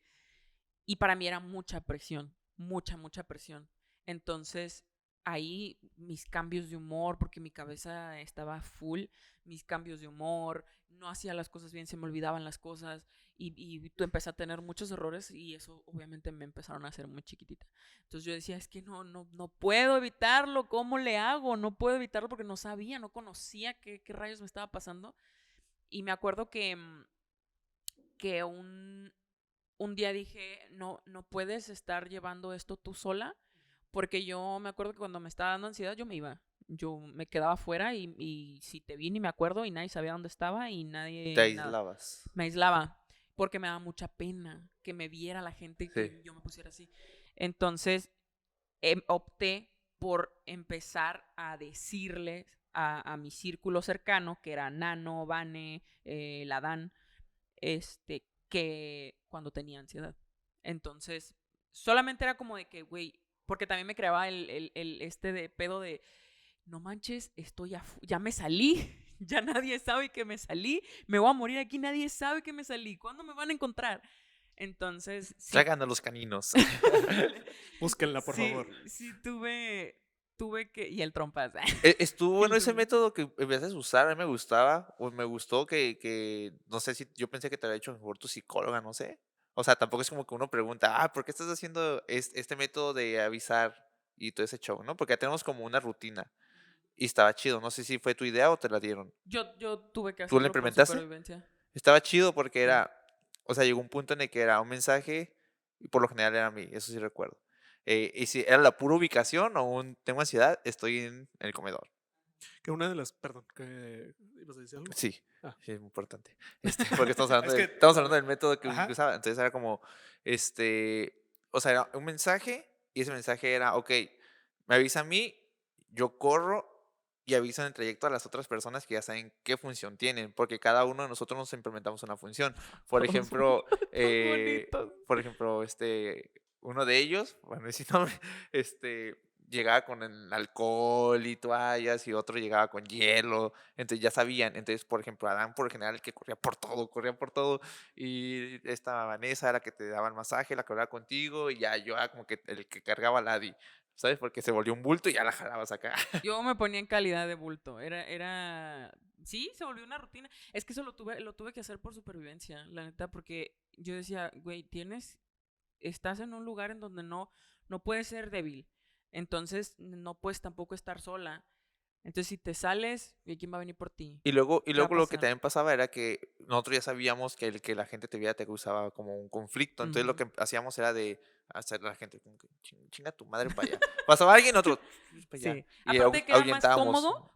Y para mí era mucha presión, mucha presión. Entonces, ahí mis cambios de humor, porque mi cabeza estaba full, mis cambios de humor, no hacía las cosas bien, se me olvidaban las cosas y tú empecé a tener muchos errores y eso obviamente me empezaron a hacer muy chiquitita. Entonces yo decía, es que no puedo evitarlo, ¿cómo le hago? No puedo evitarlo porque no sabía, no conocía qué rayos me estaba pasando. Y me acuerdo que un día dije, no puedes estar llevando esto tú sola, porque yo me acuerdo que cuando me estaba dando ansiedad yo me iba. Yo me quedaba afuera y si te vi ni me acuerdo y nadie sabía dónde estaba y Te nadie, nada. aislabas. Me aislaba porque me daba mucha pena que me viera la gente y Sí. que yo me pusiera así. Entonces opté por empezar a decirles a mi círculo cercano, que era Nano, Vane, Ladán, que cuando tenía ansiedad. Entonces, solamente era como de que, güey, porque también me creaba de pedo de, no manches, ya me salí, ya nadie sabe que me salí, me voy a morir aquí, nadie sabe que me salí, ¿cuándo me van a encontrar? Entonces, sí. Traigan a los caninos. Búsquenla, por favor. Sí, tuve que, y el trompas. Estuvo Y bueno el ese trompas. método que empezaste a usar, a mí me gustaba, o me gustó no sé si yo pensé que te había hecho mejor tu psicóloga, no sé. O sea, tampoco es como que uno pregunta, ¿por qué estás haciendo este método de avisar y todo ese show, no? Porque ya tenemos como una rutina y estaba chido, no sé si fue tu idea o te la dieron. Yo tuve que ¿Tú la hacerlo por implementaste? supervivencia. Estaba chido porque Sí. o sea, llegó un punto en el que era un mensaje y por lo general era a mí, eso sí recuerdo. Y si era la pura ubicación o tengo ansiedad, estoy en el comedor. Que una de las. Perdón, que ¿ibas a decir algo? Sí, Ah. sí, es muy importante. Porque estamos hablando Es que. estamos hablando del método que Ajá. usaba. Entonces era como, o sea, era un mensaje y ese mensaje era, ok, me avisa a mí, yo corro y aviso en el trayecto a las otras personas que ya saben qué función tienen, porque cada uno de nosotros nos implementamos una función. Por Todos ejemplo, bonitos. uno de ellos, bueno, ese nombre, llegaba con el alcohol y toallas y otro llegaba con hielo, entonces ya sabían. Entonces, por ejemplo, Adán por lo general el que corría por todo y esta Vanessa era la que te daba el masaje, la que hablaba contigo y ya yo era como que el que cargaba a Ladi, ¿sabes? Porque se volvió un bulto y ya la jalabas acá. Yo me ponía en calidad de bulto. Sí, se volvió una rutina. Es que eso lo tuve que hacer por supervivencia, la neta, porque yo decía, güey, estás en un lugar en donde no puedes ser débil. Entonces, no puedes tampoco estar sola. Entonces, si te sales, ¿quién va a venir por ti? Y luego, ¿Qué va a lo que pasar? también pasaba era que nosotros ya sabíamos que el que la gente te viera te causaba como un conflicto. Entonces lo Ujú. que hacíamos era de hacer a la gente como que chinga tu madre para allá. Pasaba alguien, otro para allá. Sí. Y Aparte de que era más ahuyentábamos. cómodo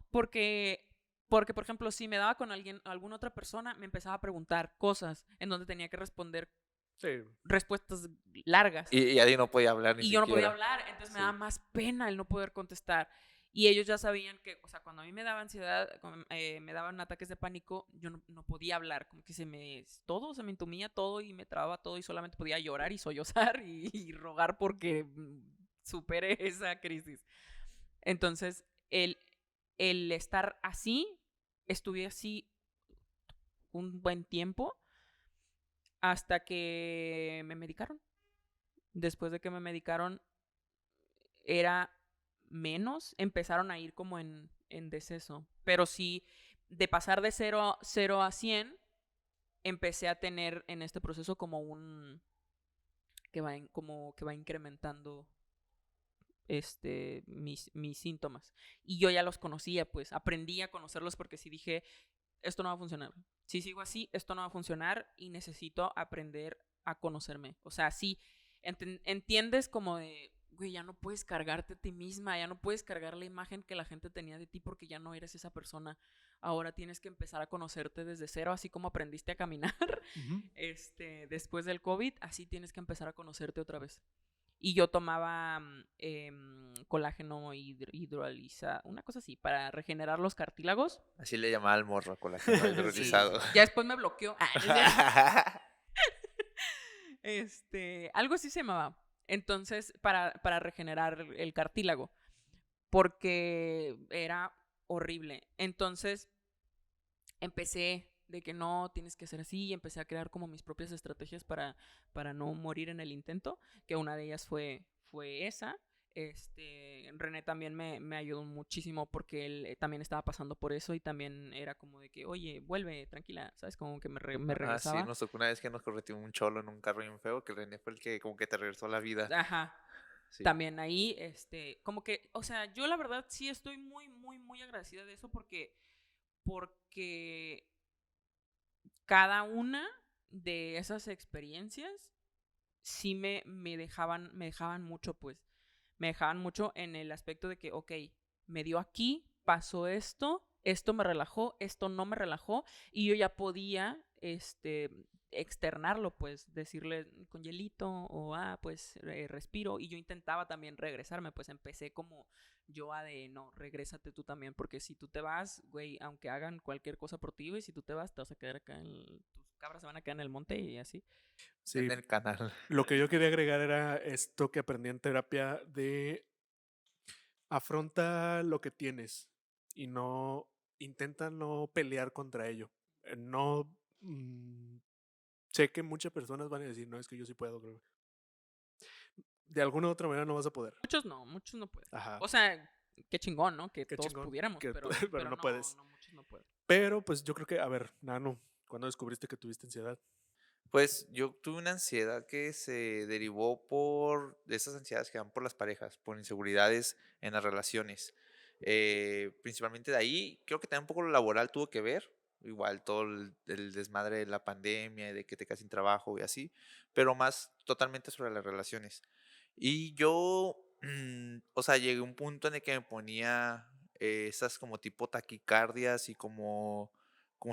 por ejemplo, si me daba con alguna otra persona, me empezaba a preguntar cosas en donde tenía que responder Sí. respuestas largas. Y alguien no podía hablar ni Y yo no podía siquiera. hablar, entonces me Sí. daba más pena el no poder contestar. Y ellos ya sabían que, o sea, cuando a mí me daba ansiedad, me daban ataques de pánico, yo no podía hablar, como que se me entumía todo y me trababa todo y solamente podía llorar y sollozar y rogar porque supere esa crisis. Entonces, el estar así, estuve así un buen tiempo hasta que me medicaron. después de que me medicaron, era menos, empezaron a ir como en deceso. Pero sí, de pasar de 0 a 100, empecé a tener en este proceso como como que va incrementando mis síntomas. Y yo ya los conocía, pues aprendí a conocerlos porque sí dije, esto no va a funcionar. Si sigo así, esto no va a funcionar y necesito aprender a conocerme. O sea, sí, entiendes como de, güey, ya no puedes cargarte a ti misma, ya no puedes cargar la imagen que la gente tenía de ti porque ya no eres esa persona. Ahora tienes que empezar a conocerte desde cero, así como aprendiste a caminar Ujú. después del COVID, así tienes que empezar a conocerte otra vez. Y yo tomaba colágeno hidrolizado, una cosa así, para regenerar los cartílagos. Así le llamaba al morro, colágeno Sí, hidrolizado. ya después me bloqueó. No es cierto. Algo así se llamaba. Entonces, para regenerar el cartílago, porque era horrible. Entonces, empecé de que no tienes que hacer así y empecé a crear como mis propias estrategias para no morir en el intento, que una de ellas fue esa. René también me ayudó muchísimo porque él también estaba pasando por eso y también era como de que, oye, vuelve, tranquila, ¿sabes? Como que me Ah, sí, regresaba. nos tocó una vez que nos correteó un cholo en un carro bien feo, que el René fue el que como que te regresó a la vida. Ajá. Sí. También ahí, como que, o sea, yo la verdad sí estoy muy, muy, muy agradecida de eso porque cada una de esas experiencias sí me dejaban mucho, pues. Me dejaban mucho en el aspecto de que, ok, me dio aquí, pasó esto me relajó, esto no me relajó, y yo ya podía, externarlo, pues, decirle con hielito, o, pues, respiro, y yo intentaba también regresarme, pues, empecé como yo a de, no, regrésate tú también, porque si tú te vas, güey, aunque hagan cualquier cosa por ti, güey, si tú te vas, te vas a quedar acá tus cabras se van a quedar en el monte y así. Sí, En el canal. lo que yo quería agregar era esto que aprendí en terapia de afronta lo que tienes y no intenta no pelear contra ello. No sé que muchas personas van a decir, no, es que yo sí puedo, creo. De alguna u otra manera no vas a poder. Muchos no pueden. Ajá, O sea, qué chingón, ¿no? Que qué todos chingón, pudiéramos, que, pero, pero pero no no, puedes. no, muchos no pueden. Pero pues yo creo que, a ver, Nano, ¿cuándo descubriste que tuviste ansiedad? Pues yo tuve una ansiedad que se derivó por de esas ansiedades que van por las parejas, por inseguridades en las relaciones. Principalmente de ahí, creo que también un poco lo laboral tuvo que ver, igual todo el desmadre de la pandemia, de que te quedas sin trabajo y así, pero más totalmente sobre las relaciones. Y yo, o sea, llegué a un punto en el que me ponía esas como tipo taquicardias y como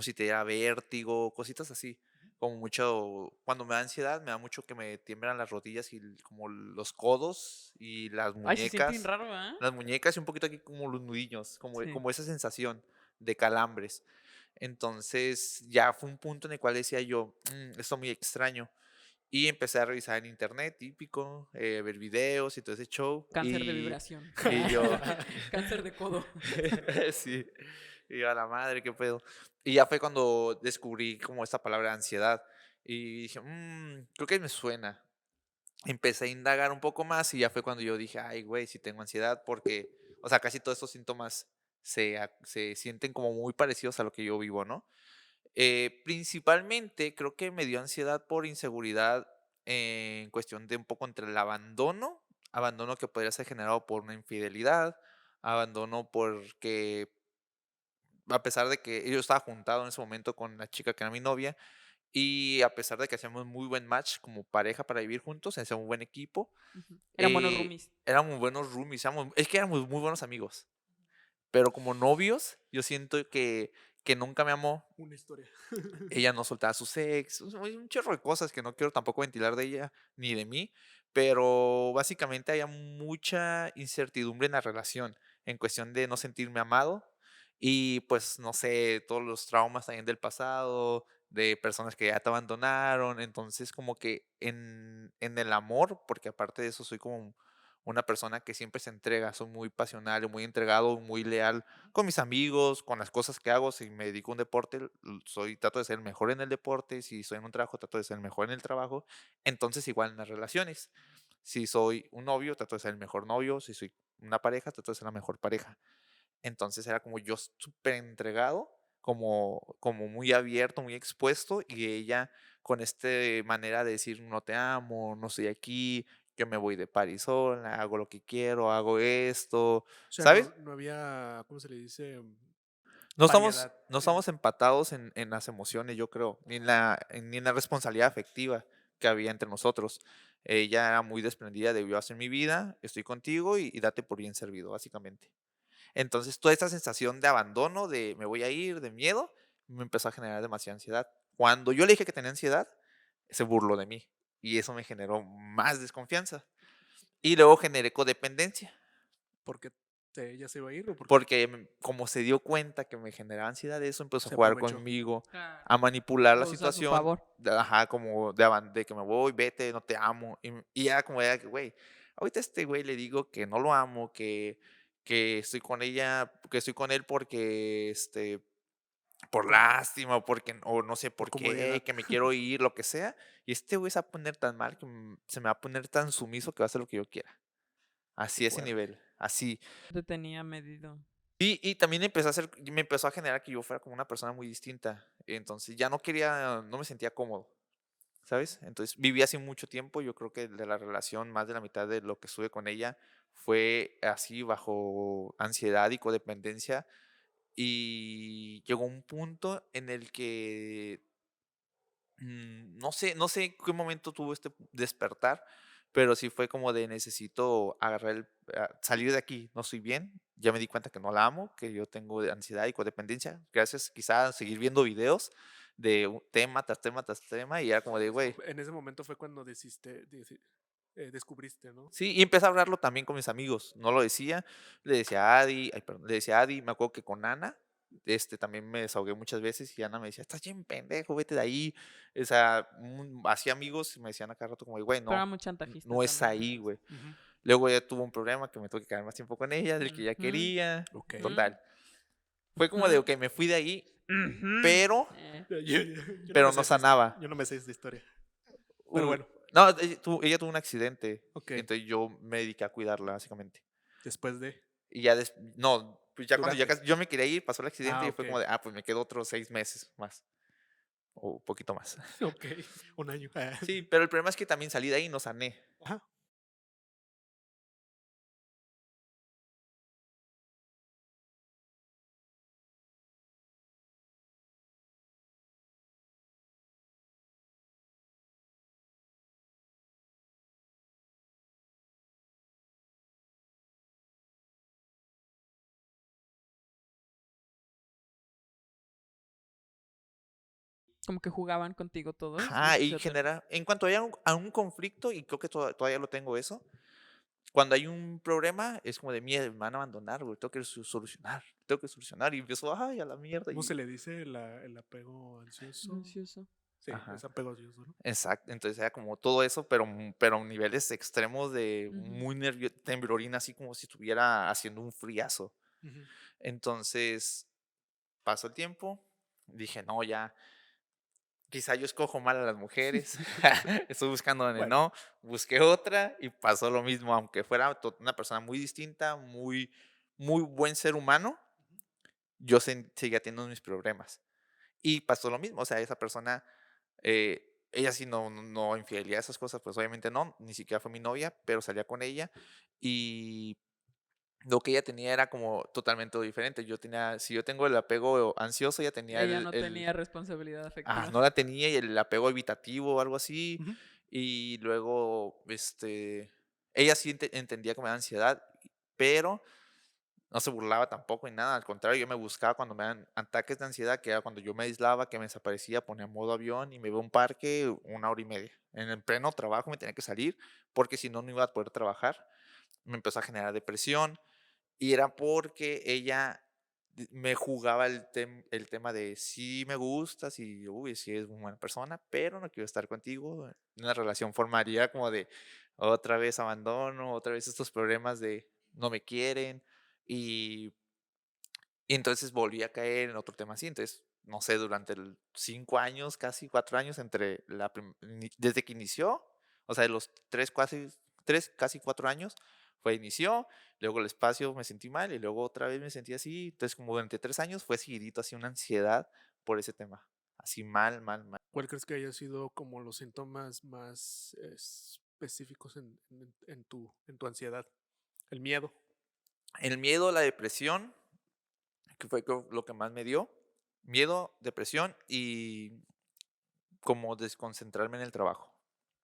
si te diera vértigo, cositas así como mucho, cuando me da ansiedad, me da mucho que me tiemblan las rodillas y como los codos y Ay, se siente bien raro, ¿ah? las muñecas y un poquito aquí como los nudillos, Sí. como esa sensación de calambres. Entonces ya fue un punto en el cual decía yo, esto es muy extraño. Y empecé a revisar en internet, típico, ver videos y todo ese show. Cáncer de vibración. Y yo, Cáncer de codo. sí, y a la madre, qué pedo. Y ya fue cuando descubrí como esta palabra ansiedad. Y dije, creo que me suena. Empecé a indagar un poco más y ya fue cuando yo dije, ay, güey, sí tengo ansiedad porque, o sea, casi todos estos síntomas se sienten como muy parecidos a lo que yo vivo, ¿no? Principalmente creo que me dio ansiedad por inseguridad en cuestión de un poco entre el abandono que podría ser generado por una infidelidad, abandono porque a pesar de que yo estaba juntado en ese momento con la chica que era mi novia y a pesar de que hacíamos muy buen match como pareja para vivir juntos, hacíamos un buen equipo, Ujú. Eran buenos roomies. éramos buenos roomies, es que éramos muy buenos amigos, pero como novios yo siento que nunca me amó. Una historia. Ella no soltaba a su ex, o sea, hay un chorro de cosas que no quiero tampoco ventilar de ella ni de mí, pero básicamente había mucha incertidumbre en la relación, en cuestión de no sentirme amado y pues no sé, todos los traumas también del pasado, de personas que ya te abandonaron, entonces como que en el amor, porque aparte de eso soy como una persona que siempre se entrega, soy muy pasional, muy entregado, muy leal con mis amigos, con las cosas que hago. Si me dedico a un deporte, trato de ser el mejor en el deporte. Si estoy en un trabajo, trato de ser el mejor en el trabajo. Entonces, igual en las relaciones. Si soy un novio, trato de ser el mejor novio. Si soy una pareja, trato de ser la mejor pareja. Entonces era como yo súper entregado, como muy abierto, muy expuesto, y ella con este manera de decir no te amo, no estoy aquí, yo me voy de party sola, hago lo que quiero, hago esto, O sea, ¿sabes? no había, ¿cómo se le dice? No estamos, Variedad no en estamos empatados en las emociones, yo creo, ni en la responsabilidad afectiva que había entre nosotros. Ella era muy desprendida de yo hacer mi vida, estoy contigo y date por bien servido, básicamente. Entonces, toda esta sensación de abandono, de me voy a ir, de miedo, me empezó a generar demasiada ansiedad. Cuando yo le dije que tenía ansiedad, se burló de mí y eso me generó más desconfianza. Y luego generé codependencia, porque ella se iba a ir o porque porque como se dio cuenta que me generaba ansiedad, eso empezó a se jugar aprovechó. conmigo, Claro. a manipular la Lo usa a su situación, favor. ajá, como de que me voy, vete, no te amo. Y era como, era que, güey, ahorita a este güey le digo que no lo amo, que estoy con ella, que estoy con él porque, por Por, lástima, o porque, o no sé por por qué, comodidad. que me quiero ir, lo que sea. Y este güey se va a poner tan mal que se me va a poner tan sumiso que va a hacer lo que yo quiera. Qué Así, ese fuerte. nivel, así. Te tenía medido. Y también me empezó a generar que yo fuera como una persona muy distinta. Entonces ya no me sentía cómodo, ¿sabes? Entonces viví así mucho tiempo. Yo creo que de la relación, más de la mitad de lo que estuve con ella fue así bajo ansiedad y codependencia. Y llegó un punto en el que no sé qué momento tuvo este despertar, pero sí fue como de necesito salir de aquí, no estoy bien, ya me di cuenta que no la amo, que yo tengo de ansiedad y codependencia, gracias quizá a seguir viendo videos de tema tras tema tras tema y era como de, güey, En ese momento fue cuando descubriste, ¿no? sí, y empecé a hablarlo también con mis amigos, no lo decía, le decía a Adi, ay, perdón, le decía a Adi, me acuerdo que con Ana, también me desahogué muchas veces y Ana me decía, estás bien pendejo, vete de ahí, o sea, hacía amigos y me decían a cada rato como, güey, Pero era no, muy chantajista no es también, ahí, entonces. güey. Ujú. Luego ella tuvo un problema que me tuve que quedar más tiempo con ella, del que ella Ujú, quería, Ok. total. Fue como de, ujú, ok, me fui de ahí, ujú. pero, Yo no pero me no sé esa, sanaba. yo no me sé esta historia. Pero Uy, bueno, no, ella tuvo un accidente, ok. entonces yo me dediqué a cuidarla, básicamente. Después de. Y ya, no, pues ya cuando ya Durante. casi yo me quería ir, pasó el accidente Ah, y ok. fue como de, pues me quedo otros 6 meses más, o un poquito más. Ok. Un año. Sí, pero el problema es que también salí de ahí y no sané. Ajá. Como que jugaban contigo todos, Ajá, muchos y se atreven. en cuanto haya a un conflicto, y creo que todavía lo tengo eso, cuando hay un problema, es como de, mierda, me van a abandonar, güey, tengo que solucionar, y empiezo, ay, a la mierda, ¿Cómo se le dice el apego ansioso? Ansioso. Sí, ajá, es apego ansioso, ¿no? exacto, entonces era como todo eso, pero a niveles extremos de Ujú. muy temblorina, así como si estuviera haciendo un friazo. Ujú. Entonces, pasó el tiempo, dije, no, ya, quizá yo escojo mal a las mujeres, estoy buscando donde Bueno, no, busqué otra y pasó lo mismo, aunque fuera una persona muy distinta, muy, muy buen ser humano, yo seguía teniendo mis problemas. Y pasó lo mismo, o sea, esa persona, ella sí no infidelidad, esas cosas, pues obviamente no, ni siquiera fue mi novia, pero salía con ella y lo que ella tenía era como totalmente diferente. Si yo tengo el apego ansioso, ella tenía Ella no tenía responsabilidad afectiva. no la tenía y el apego evitativo o algo así. ujú. Y luego, ella sí entendía que me daba ansiedad, pero no se burlaba tampoco ni nada. Al contrario, yo me buscaba cuando me dan ataques de ansiedad, que era cuando yo me aislaba, que me desaparecía, ponía modo avión y me iba a un parque 1 hora y media. En el pleno trabajo me tenía que salir porque si no, no iba a poder trabajar. Me empezó a generar depresión y era porque ella me jugaba el tema de sí me gustas y uy, sí es una buena persona, pero no quiero estar contigo. Una relación formaría como de otra vez abandono, otra vez estos problemas de no me quieren y, y entonces volví a caer en otro tema así. Entonces, no sé, durante 5 años, casi 4 años, desde que inició, o sea, de los 3, casi casi 4 años, inició, luego el espacio me sentí mal y luego otra vez me sentí así. Entonces, como durante 3 años fue seguidito así una ansiedad por ese tema. Así mal, mal, mal. ¿Cuál crees que haya sido como los síntomas más específicos en tu ansiedad? El miedo. El miedo, la depresión, que fue lo que más me dio. Miedo, depresión y como desconcentrarme en el trabajo,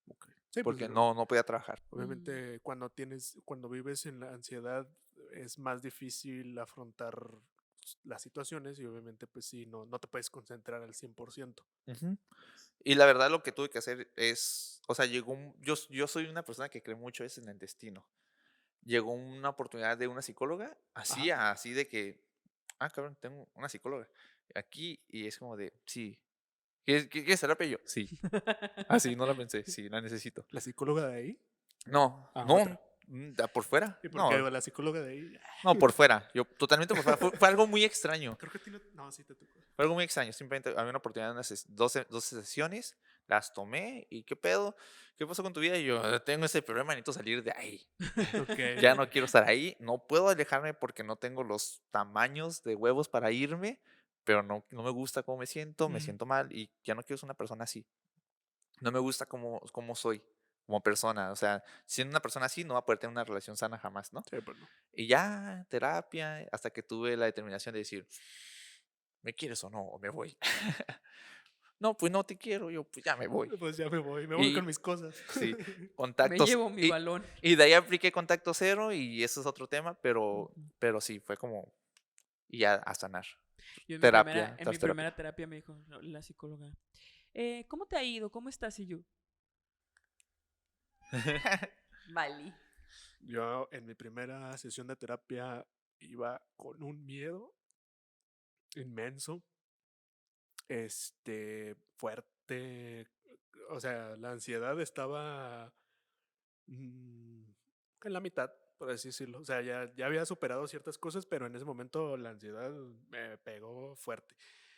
Ok. Sí, pues porque no podía trabajar. obviamente cuando vives en la ansiedad es más difícil afrontar las situaciones y obviamente pues sí, no te puedes concentrar al 100%. Ujú. Y la verdad lo que tuve que hacer es, o sea, yo soy una persona que cree mucho es en el destino. Llegó una oportunidad de una psicóloga, Ajá. así de que, cabrón, tengo una psicóloga aquí y es como de, sí, ¿quieres terapia? Y yo, sí, así no la pensé, sí, la necesito. La psicóloga de ahí. No, Ah, no, otra. por fuera, ¿Y por qué no, la psicóloga de ahí? no, por fuera, yo totalmente por fuera, fue algo muy extraño. Creo que a ti no. No, sí te tocó. Fue algo muy extraño. Simplemente había una oportunidad de unas 12 sesiones, las tomé y ¿qué pedo? ¿Qué pasó con tu vida? Y yo tengo ese problema, necesito salir de ahí. Ok. Ya no quiero estar ahí, no puedo alejarme porque no tengo los tamaños de huevos para irme, pero no me gusta cómo me Ujú. siento mal y ya no quiero ser una persona así. No me gusta cómo soy como persona. O sea, siendo una persona así, no va a poder tener una relación sana jamás, ¿no? Sí, pues no. Y ya, terapia, hasta que tuve la determinación de decir, ¿me quieres o no? O me voy. No, pues no te quiero, yo pues ya me voy. Pues ya me voy con Y mis cosas. sí, Me contactos. llevo mi balón. Y de ahí apliqué contacto cero y eso es otro tema, Ujú. pero sí, fue como, y ya a sanar. Yo Terapia en mi tras primera terapia. terapia me dijo la psicóloga, ¿cómo te ha ido? ¿Cómo estás? Y yo, Vali. Yo en mi primera sesión de terapia iba con un miedo inmenso, fuerte. O sea, la ansiedad estaba mm, en la mitad, por así decirlo. O sea, ya había superado ciertas cosas, pero en ese momento la ansiedad me pegó fuerte.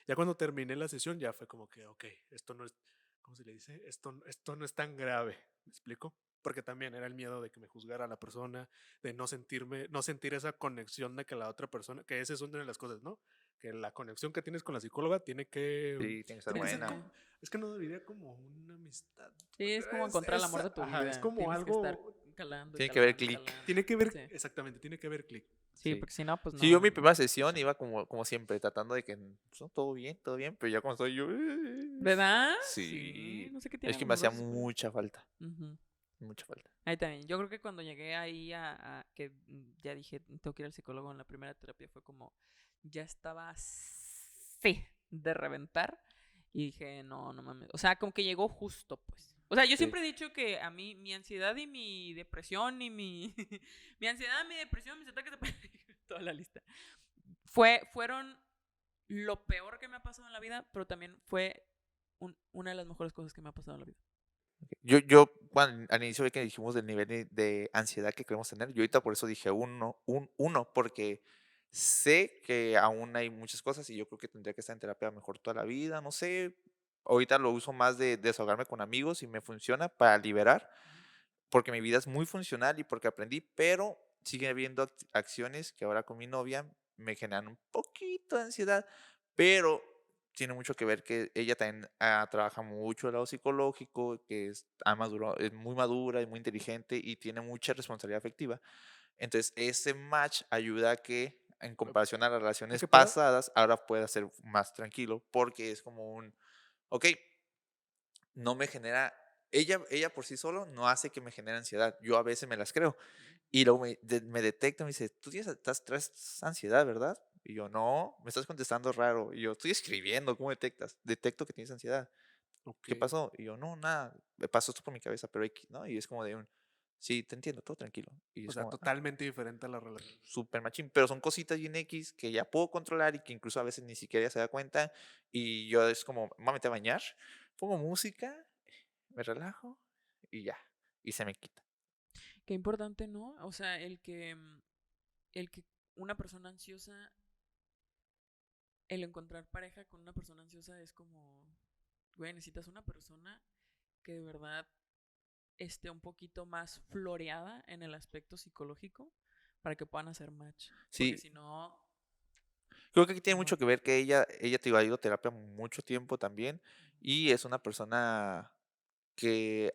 Ya cuando terminé la sesión, ya fue como que, ok, esto no es, ¿cómo se le dice? Esto no es tan grave, ¿me explico? Porque también era el miedo de que me juzgara la persona, de no sentir esa conexión de que la otra persona, que esa es una de las cosas, ¿no? Que la conexión que tienes con la psicóloga Sí, tiene que estar tiene que ser buena. Sí. como, es que no diría como una amistad. Sí, es como encontrar el amor de tu Ajá, es vida. como Tienes que estar algo, calando y Tiene que haber calando y clic. calando. tiene que ver, Sí, exactamente, tiene que haber clic. sí, Sí. porque si no, pues Sí, yo no. mi primera sesión iba como siempre, tratando de que pues, no, todo bien, pero ya cuando estoy yo. ¿Verdad? Sí, Sí. no sé qué Es tienen que los me hacía neurosis con eso. mucha falta. Ujú. Mucha falta. Ahí también. Yo creo que cuando llegué ahí que ya dije, tengo que ir al psicólogo en la primera terapia, fue como, ya estaba sí de reventar. Y dije, no, no mames. O sea, como que llegó justo, pues. O sea, yo Sí. siempre he dicho que a mí mi ansiedad y mi depresión y mi... mi ansiedad, mi depresión, mis ataques de pánico, toda la lista. Fueron lo peor que me ha pasado en la vida, pero también fue una de las mejores cosas que me ha pasado en la vida. Yo cuando, al inicio de que dijimos del nivel de ansiedad que queremos tener, yo ahorita por eso dije uno, porque sé que aún hay muchas cosas y yo creo que tendría que estar en terapia mejor toda la vida, no sé. Ahorita lo uso más de desahogarme con amigos y me funciona para liberar, porque mi vida es muy funcional y porque aprendí, pero sigue habiendo acciones que ahora con mi novia me generan un poquito de ansiedad, pero tiene mucho que ver que ella también trabaja mucho el lado psicológico, que es muy madura y muy inteligente y tiene mucha responsabilidad afectiva. Entonces, ese match ayuda a que, en comparación a las A relaciones que pueda, pasadas, ahora pueda ser más tranquilo, porque es como ok, no me genera, ella por sí solo no hace que me genere ansiedad, yo a veces me las creo. Y luego me detecta, me dice, tú traes ansiedad, ¿verdad? Y yo, no, me estás contestando raro. Y yo, estoy escribiendo, ¿cómo detectas? Detecto que tienes ansiedad. ok. ¿Qué pasó? Y yo, no, nada, me pasó esto por mi cabeza, pero X, ¿no? Y es como de sí, te entiendo, todo tranquilo. Y O es sea, como, totalmente diferente a la relación. súper machín, pero son cositas bien X que ya puedo controlar y que incluso a veces ni siquiera ella se da cuenta. Y yo es como, me voy a meter a bañar, pongo música, me relajo y ya, y se me quita. Qué importante, ¿no? O sea, el que una persona ansiosa, el encontrar pareja con una persona ansiosa es como, güey, necesitas una persona que de verdad esté un poquito más floreada en el aspecto psicológico para que puedan hacer match. Porque Sí, si no, creo que aquí tiene no. mucho que ver que ella te ha ido a terapia mucho tiempo también y es una persona que,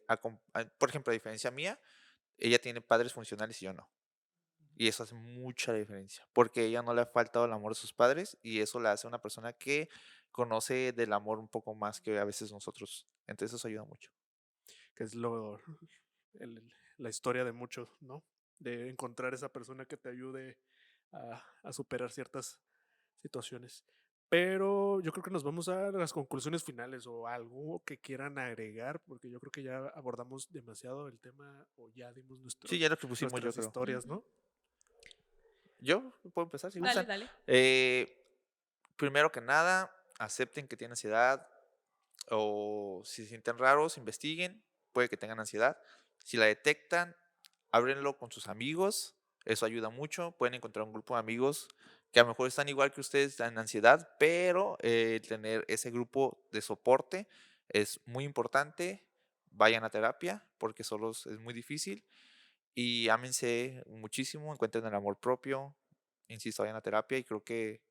por ejemplo, a diferencia mía, ella tiene padres funcionales y yo no. Y eso hace mucha diferencia, porque a ella no le ha faltado el amor de sus padres y eso la hace una persona que conoce del amor un poco más que a veces nosotros. Entonces eso ayuda mucho. Que es la historia de muchos, ¿no? De encontrar esa persona que te ayude a superar ciertas situaciones. Pero yo creo que nos vamos a las conclusiones finales o algo que quieran agregar, porque yo creo que ya abordamos demasiado el tema o ya dimos Sí, ya lo que pusimos yo nuestras creo. historias, Ujú. ¿no? Yo puedo empezar si Dale, gustan. dale. Primero que nada, acepten que tienen ansiedad o si se sienten raros, investiguen, puede que tengan ansiedad. Si la detectan, ábrenlo con sus amigos, eso ayuda mucho. Pueden encontrar un grupo de amigos que a lo mejor están igual que ustedes en ansiedad, pero tener ese grupo de soporte es muy importante. Vayan a terapia porque solos es muy difícil y ámense muchísimo, encuentren el amor propio, insisto, vayan a terapia y creo que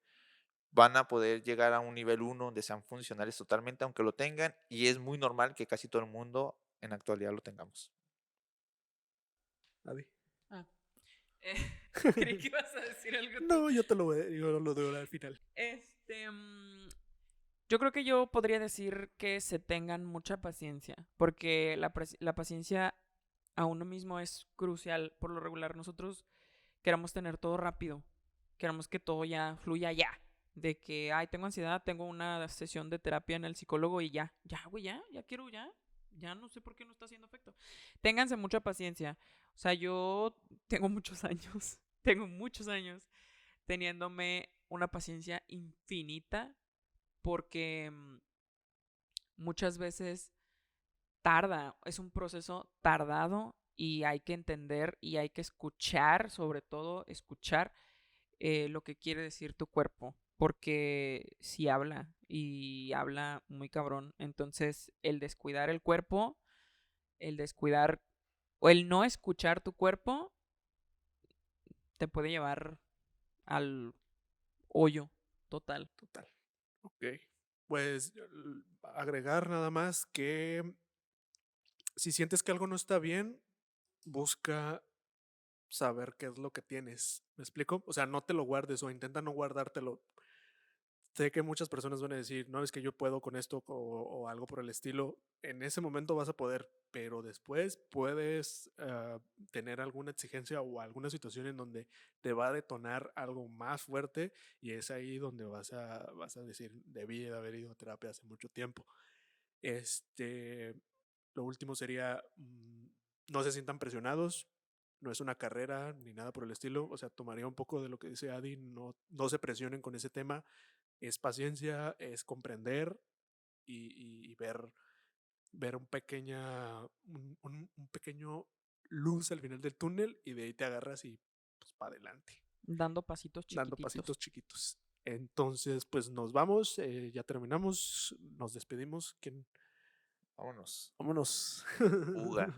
van a poder llegar a un nivel uno donde sean funcionales totalmente, aunque lo tengan, y es muy normal que casi todo el mundo en la actualidad lo tengamos. Adi. Ah, eh, creí que ibas a decir algo tú. No, yo lo doy al final. Este, mm, yo creo que yo podría decir que se tengan mucha paciencia, porque la paciencia a uno mismo es crucial. Por lo regular, nosotros queremos tener todo rápido, queremos que todo ya fluya ya. De que, ay, tengo ansiedad, tengo una sesión de terapia en el psicólogo y ya, güey, ya quiero, ya no sé por qué no está haciendo efecto. Ténganse mucha paciencia. O sea, yo tengo muchos años, tengo muchos años teniéndome una paciencia infinita porque muchas veces tarda, es un proceso tardado y hay que entender y hay que escuchar, sobre todo escuchar lo que quiere decir tu cuerpo, porque si habla y habla muy cabrón, entonces el descuidar el cuerpo, el descuidar o el no escuchar tu cuerpo te puede llevar al hoyo total. Total. Ok. Pues agregar nada más que si sientes que algo no está bien, busca saber qué es lo que tienes. ¿Me explico? O sea, no te lo guardes o intenta no guardártelo. Sé que muchas personas van a decir, no, es que yo puedo con esto o algo por el estilo. En ese momento vas a poder, pero después puedes tener alguna exigencia o alguna situación en donde te va a detonar algo más fuerte y es ahí donde vas a decir, debí de haber ido a terapia hace mucho tiempo. Este, lo último sería, no se sientan presionados, no es una carrera ni nada por el estilo, o sea, tomaría un poco de lo que dice Adi, no se presionen con ese tema, es paciencia, es comprender y ver un pequeño luz al final del túnel y de ahí te agarras y pues para adelante, Dando pasitos dando chiquititos. pasitos chiquitos. Entonces, pues nos vamos, ya terminamos, nos despedimos. ¿Quién? Vámonos. Vámonos. Uga.